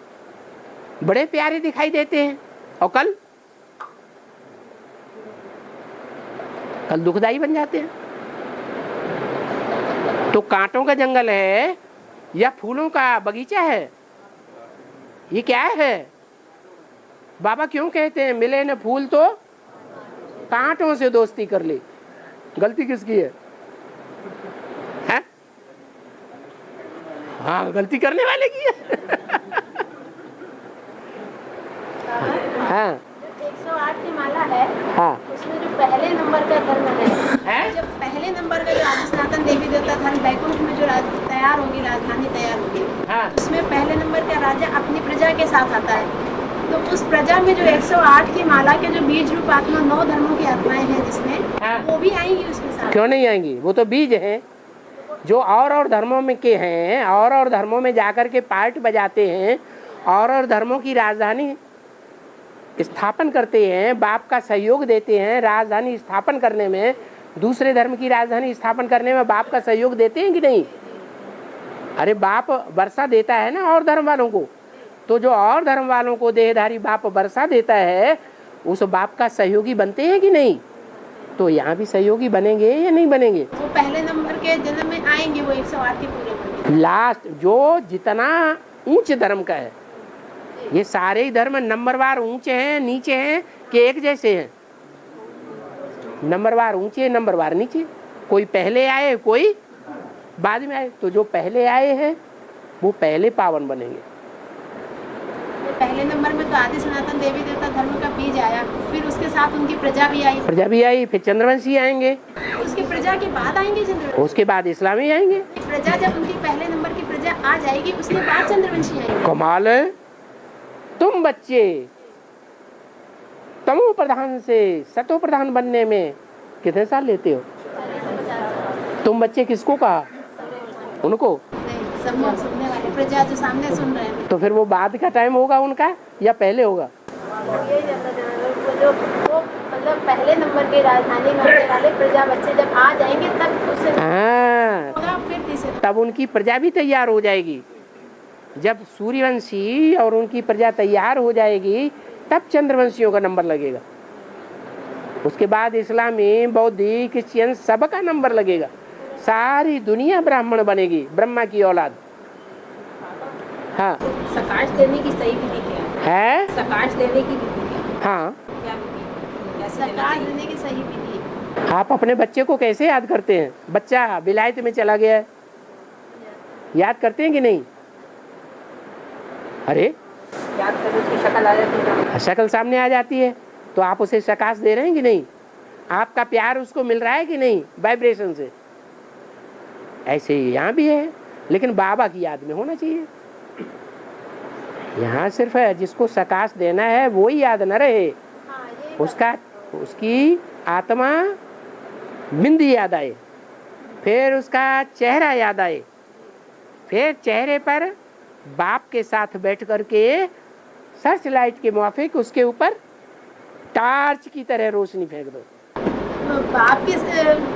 बड़े प्यारे दिखाई देते हैं, और कल दुखदाई बन जाते हैं। तो कांटों का जंगल है या फूलों का बगीचा है? ये क्या है? बाबा क्यों कहते हैं मिले न फूल तो कांटों से दोस्ती कर ले? गलती किसकी है? हैं? हाँ, गलती करने वाले की है। हाँ 108 की माला है। हाँ, उसमें जो पहले नंबर का धर्म है, जब पहले नंबर का जो आदि सनातन देवी देवता धर्म बैकुंठ में जो तैयार होगी, राजधानी तैयार होगी, उसमें पहले नंबर का राजा अपनी प्रजा के साथ आता है। तो उस प्रजा में जो 108 की माला के जो बीज रूप आत्मा 9 धर्मों की आत्माएं हैं जिसमें, वो भी आएंगी उसके साथ। क्यों नहीं आएंगी? वो तो बीज हैं जो और धर्मों में के हैं, और धर्मों में जाकर के पार्ट बजाते हैं, और धर्मों की राजधानी स्थापन करते हैं, बाप का सहयोग देते हैं राजधानी स्थापन करने में, दूसरे धर्म की राजधानी स्थापन करने में बाप का सहयोग देते हैं कि नहीं? अरे बाप वर्षा देता है ना और धर्म वालों को, तो जो और धर्म वालों को देहधारी बाप वर्षा देता है, उस बाप का सहयोगी बनते हैं कि नहीं? तो यहाँ भी सहयोगी बनेंगे या नहीं बनेंगे? वो पहले नंबर के जन्म में आएंगे, वो 108 के पूरे होंगे। लास्ट जो जितना ऊंच धर्म का है, ये सारे ही धर्म नंबरवार ऊंचे हैं नीचे हैं कि एक जैसे हैं? नंबरवार ऊंचे, नंबरवार नीचे, कोई पहले आए कोई बाद में आए। तो जो पहले आए हैं वो पहले पावन बनेंगे। पहले नंबर में तो आदि सनातन देवी देवता धर्म का बीज आया, फिर उसके साथ उनकी प्रजा भी आई, फिर चंद्रवंशी आएंगे, उसके प्रजा के बाद आएंगे चंद्रवंशी, उसके बाद इस्लामी आएंगे। प्रजा जब उनकी पहले नंबर की प्रजा आ जाएगी, उसके बाद चंद्रवंशी आएंगे। कमाल है। तुम बच्चे तमो प्रधान से सतो प्रधान बनने में कितने साल लेते हो? तुम बच्चे किसको कहा? उनको? सुनने वाले प्रजा जो सामने सुन रहे हैं। तो फिर वो बाद का टाइम होगा उनका या पहले होगा? जो मतलब पहले नंबर के राजधानी में होने वाले प्रजा बच्चे जब आ जाएंगे तब उससे फिर तब उनकी प्रजा भी तैयार हो जाएगी। जब सूर्यवंशी और उनकी प्रजा तैयार हो जाएगी तब चंद्रवंशियों का नंबर लगेगा। उसके बाद इस्लामी, बौद्धिक, क्रिश्चियन सबका नंबर लगेगा। सारी दुनिया ब्राह्मण बनेगी, ब्रह्मा की औलाद। हाँ, सकाश देने की सही विधि क्या है? सकाश देने की विधि क्या? हाँ, क्या विधि? सकाश देने की सही विधि। आप अपने बच्चे को कैसे याद करते हैं? बच्चा विलायत में चला गया है, याद करते हैं कि नहीं? अरे याद करो उसकी शक्ल आ जाती है, शक्ल सामने आ जाती है, तो आप उसे शकाश दे रहे हैं कि नहीं? आपका प्यार उसको मिल रहा है कि नहीं वाइब्रेशन से? ऐसे ही यहाँ भी है, लेकिन बाबा की याद में होना चाहिए। यहाँ सिर्फ है जिसको शकाश देना है वो ही याद न रहे, उसकी आत्मा बिंदी याद आए, फिर उसका चेहरा याद आए, फिर चेहरे पर बाप के साथ बैठ करके सर्च लाइट के मुआफिक उसके ऊपर टार्च की तरह रोशनी फेंक दो। बाप के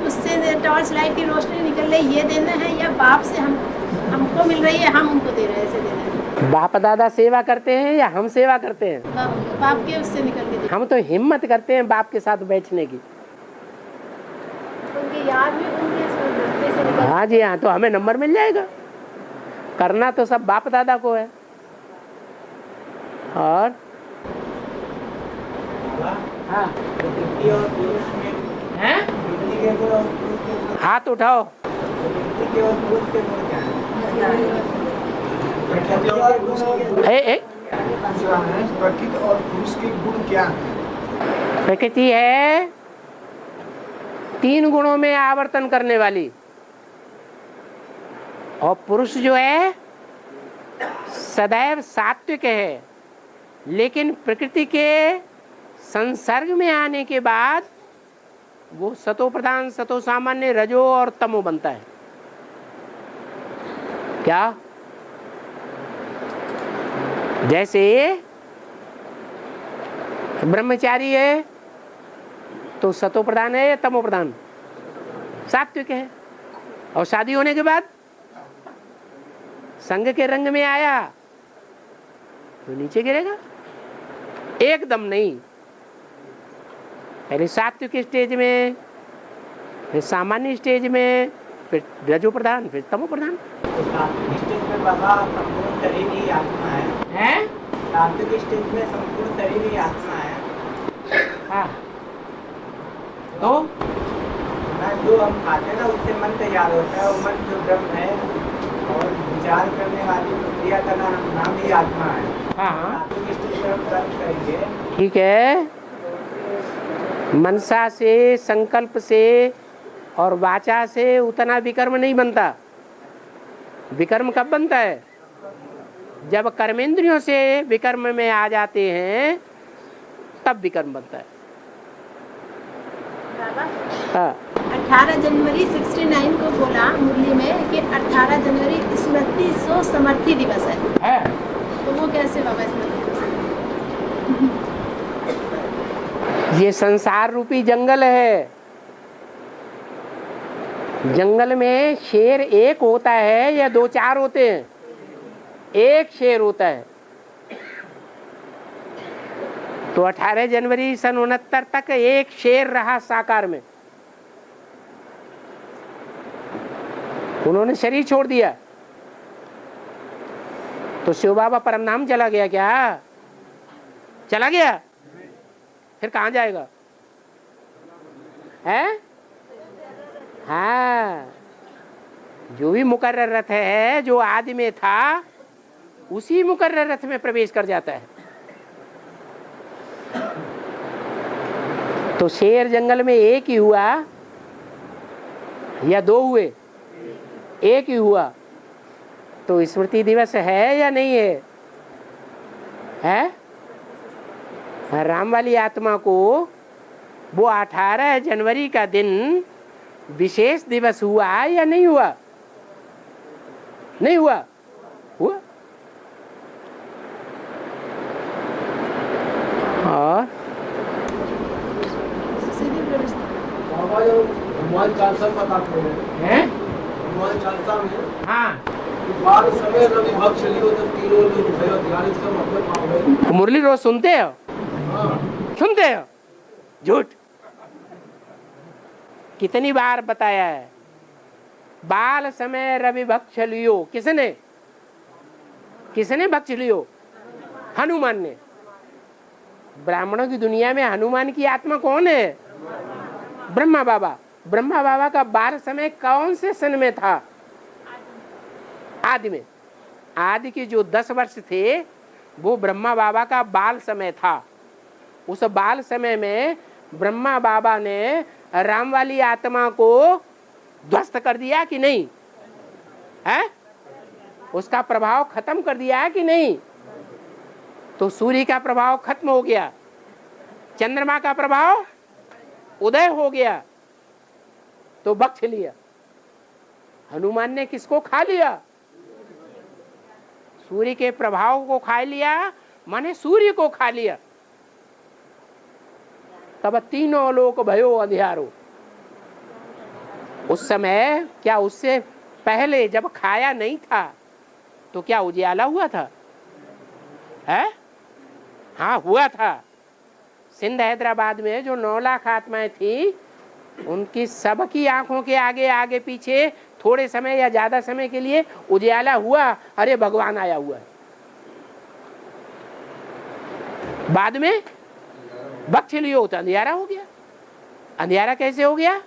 उससे टॉर्च लाइट की रोशनी निकल रही ये देना है, या बाप से हमको मिल रही है हम उनको दे रहे हैं, ऐसे देना है? बाप दादा सेवा करते हैं या हम सेवा करते हैं? बाप के उससे निकल के हम तो हिम्मत करते हैं बाप के साथ बैठने की। उनकी याद में उनके से निकल। हाँ जी हाँ, तो हमें नंबर मिल जाएगा। करना तो सब बाप दादा को है। और हाँ, हाथ उठाओ। प्रकृति और पुरुष के गुण क्या है? प्रकृति है 3 गुणों में आवर्तन करने वाली, और पुरुष जो है सदैव सात्विक है, लेकिन प्रकृति के संसर्ग में आने के बाद वो सतो प्रधान, सतो सामान्य, रजो और तमो बनता है। क्या? जैसे ब्रह्मचारी है तो सतो प्रधान है या तमो प्रधान? सात्विक है। और शादी होने के बाद संग के रंग में आया तो नीचे गिरेगा? एकदम नहीं, पहले सात्विक स्टेज में, फिर सामान्य स्टेज में, फिर रजो प्रधान, फिर तमो प्रधान। सात्विक स्टेज में बाबा संपूर्ण शरीर ही आत्मा है। सात्विक स्टेज में संपूर्ण शरीर ही आत्मा है। हाँ, तो जो हम खाते हैं ना उससे मन तैयार होता है, वो मन जो ब्रह्म है और विचार करने वाली प्रक्रिया का नाम ही आत्मा है। हाँ, सात्विक स्टेज में हम कर्म करेंगे। ठीक है। मनसा से, संकल्प से और वाचा से उतना विकर्म नहीं बनता। विकर्म कब बनता है? जब कर्मेंद्रियों से विकर्म में आ जाते हैं तब विकर्म बनता है। हाँ। 18 जनवरी 69 को बोला मुरली में कि 18 जनवरी स्मृति सो समर्थी दिवस है। तो वो कैसे बाबा स्मृति दिवस? ये संसार रूपी जंगल है। जंगल में शेर एक होता है या 2-4 होते हैं? एक शेर होता है। तो 18 जनवरी सन 69 तक एक शेर रहा साकार में। उन्होंने शरीर छोड़ दिया तो शिव बाबा परमधाम चला गया क्या? चला गया? फिर कहाँ जाएगा? है? हाँ, जो भी मुकर्रर रथ है, जो आदि में था, उसी मुकर्रर रथ में प्रवेश कर जाता है। तो शेर जंगल में एक ही हुआ या 2 हुए? एक ही हुआ। तो स्मृति दिवस है या नहीं है? है? राम वाली आत्मा को वो 18 जनवरी का दिन विशेष दिवस हुआ या नहीं हुआ? नहीं हुआ? हुआ। और हनुमान चालीसा का तात्पर्य है? हनुमान चालीसा में हाँ, बाल समय रवि भक्त चलियो तो तीनों लोग भयो ध्यान इसका मतलब है। मुरली रोज सुनते हो? सुनते हो? झूठ। कितनी बार बताया है? बाल समय रवि भक्त लियो। किसने? किसने भक्त लियो? हनुमान ने। ब्राह्मणों की दुनिया में हनुमान की आत्मा कौन है? ब्रह्मा बाबा। ब्रह्मा बाबा का बाल समय कौन से सन में था? आदि में। आदि के जो 10 वर्ष थे वो ब्रह्मा बाबा का बाल समय था। उस बाल समय में ब्रह्मा बाबा ने राम वाली आत्मा को ध्वस्त कर दिया कि नहीं है? उसका प्रभाव खत्म कर दिया है कि नहीं? तो सूर्य का प्रभाव खत्म हो गया, चंद्रमा का प्रभाव उदय हो गया, तो बख्श लिया। हनुमान ने किसको खा लिया? सूर्य के प्रभाव को खा लिया, माने सूर्य को खा लिया। तब तीनों लोक भयो अंधियारो। उस समय क्या, उससे पहले जब खाया नहीं था तो क्या उजियाला हुआ था? है? हाँ हुआ था। सिंध हैदराबाद में जो 9 लाख आत्माएं थी, उनकी सबकी आंखों के आगे आगे पीछे थोड़े समय या ज्यादा समय के लिए उजियाला हुआ, अरे भगवान आया हुआ है। बाद में बख्श लियो तो अंधियारा हो गया। अंधियारा कैसे हो गया?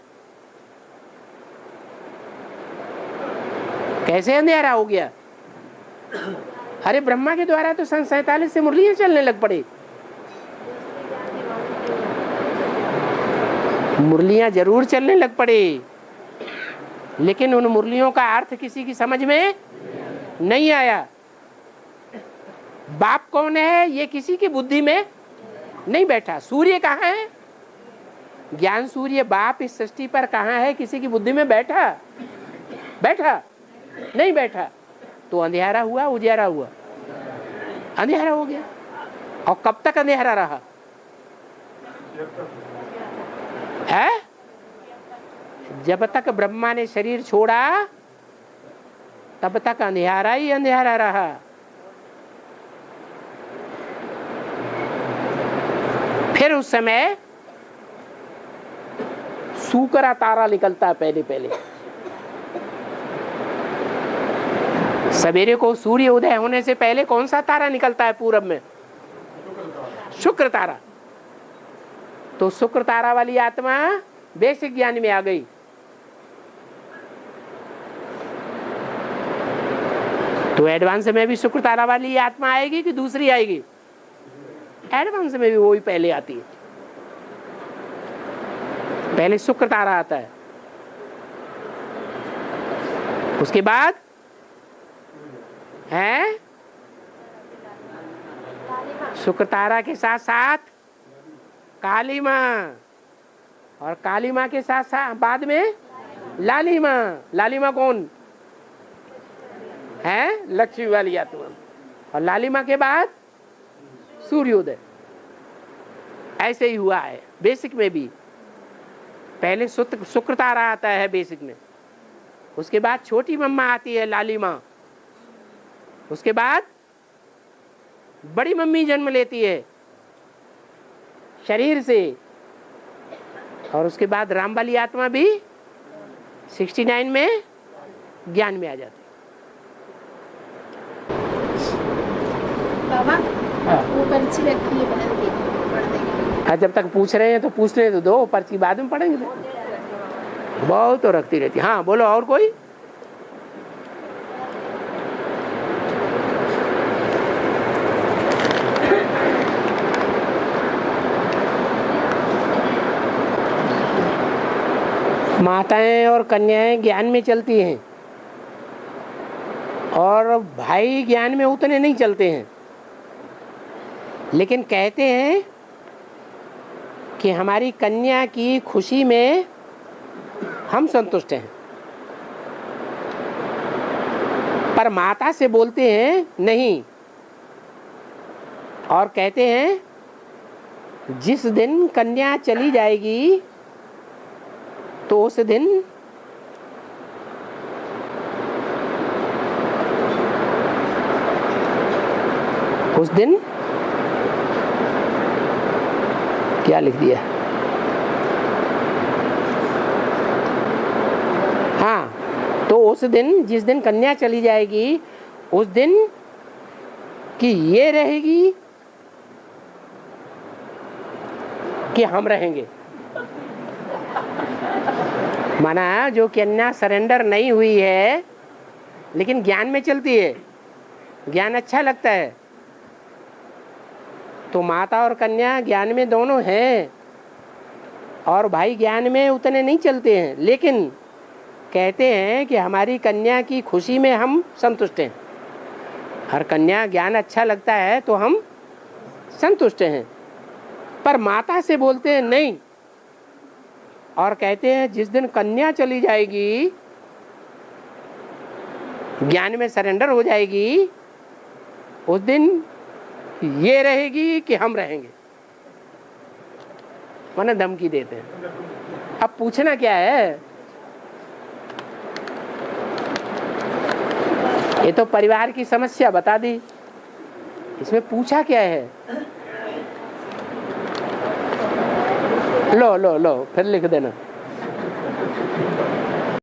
कैसे अंधियारा हो गया? अरे ब्रह्मा के द्वारा तो सन 47 से मुरलियां चलने लग पड़ी। मुरलियां जरूर चलने लग पड़ी, लेकिन उन मुरलियों का अर्थ किसी की समझ में नहीं आया। बाप कौन है ये किसी की बुद्धि में नहीं बैठा। सूर्य कहाँ है? ज्ञान सूर्य बाप इस सृष्टि पर कहाँ है? किसी की बुद्धि में बैठा? बैठा नहीं बैठा। तो अंधेरा हुआ, उजियारा हुआ, अंधेरा हो गया। और कब तक अंधेरा रहा है? जब तक ब्रह्मा ने शरीर छोड़ा तब तक अंधेरा ही अंधेरा रहा। फिर उस समय सूकरा तारा निकलता है। पहले पहले सवेरे को सूर्य उदय होने से पहले कौन सा तारा निकलता है पूरब में? शुक्र तारा। तो शुक्र तारा वाली आत्मा बेसिक ज्ञान में आ गई। तो एडवांस में भी शुक्र तारा वाली आत्मा आएगी कि दूसरी आएगी? एडवांस में भी वही पहले आती है। पहले शुक्र तारा आता है, उसके बाद है शुक्र तारा के साथ साथ काली माँ, और काली माँ के साथ साथ बाद में लाली माँ। लाली माँ कौन है? लक्ष्मी वाली आत्मा। और लाली माँ के बाद सूर्योदय। ऐसे ही हुआ है बेसिक में भी। पहले शुक्र तारा आता है बेसिक में, उसके बाद छोटी मम्मा आती है लाली माँ, उसके बाद बड़ी मम्मी जन्म लेती है शरीर से, और उसके बाद राम वाली आत्मा भी 69 में ज्ञान में आ जाती है। बाबा वो पर्ची रखी है बदल के पढ़ देंगे। जब तक पूछ रहे हैं तो पूछने तो दो, पर्ची बाद में पढ़ेंगे। बहुत तो रखती रहती। हाँ बोलो, और कोई? माताएं और कन्याएं ज्ञान में चलती हैं और भाई ज्ञान में उतने नहीं चलते हैं, लेकिन कहते हैं कि हमारी कन्या की खुशी में हम संतुष्ट हैं। पर माता से बोलते हैं नहीं, और कहते हैं जिस दिन कन्या चली जाएगी तो उस दिन क्या लिख दिया? हाँ, तो उस दिन, जिस दिन कन्या चली जाएगी उस दिन कि ये रहेगी कि हम रहेंगे। माना जो कन्या सरेंडर नहीं हुई है लेकिन ज्ञान में चलती है, ज्ञान अच्छा लगता है, तो माता और कन्या ज्ञान में दोनों हैं, और भाई ज्ञान में उतने नहीं चलते हैं, लेकिन कहते हैं कि हमारी कन्या की खुशी में हम संतुष्ट हैं। हर कन्या ज्ञान अच्छा लगता है तो हम संतुष्ट हैं, पर माता से बोलते हैं नहीं, और कहते हैं जिस दिन कन्या चली जाएगी, ज्ञान में सरेंडर हो जाएगी, उस दिन ये रहेगी कि हम रहेंगे, माने धमकी देते हैं। अब पूछना क्या है, ये तो परिवार की समस्या बता दी, इसमें पूछा क्या है? लो लो लो फिर लिख देना।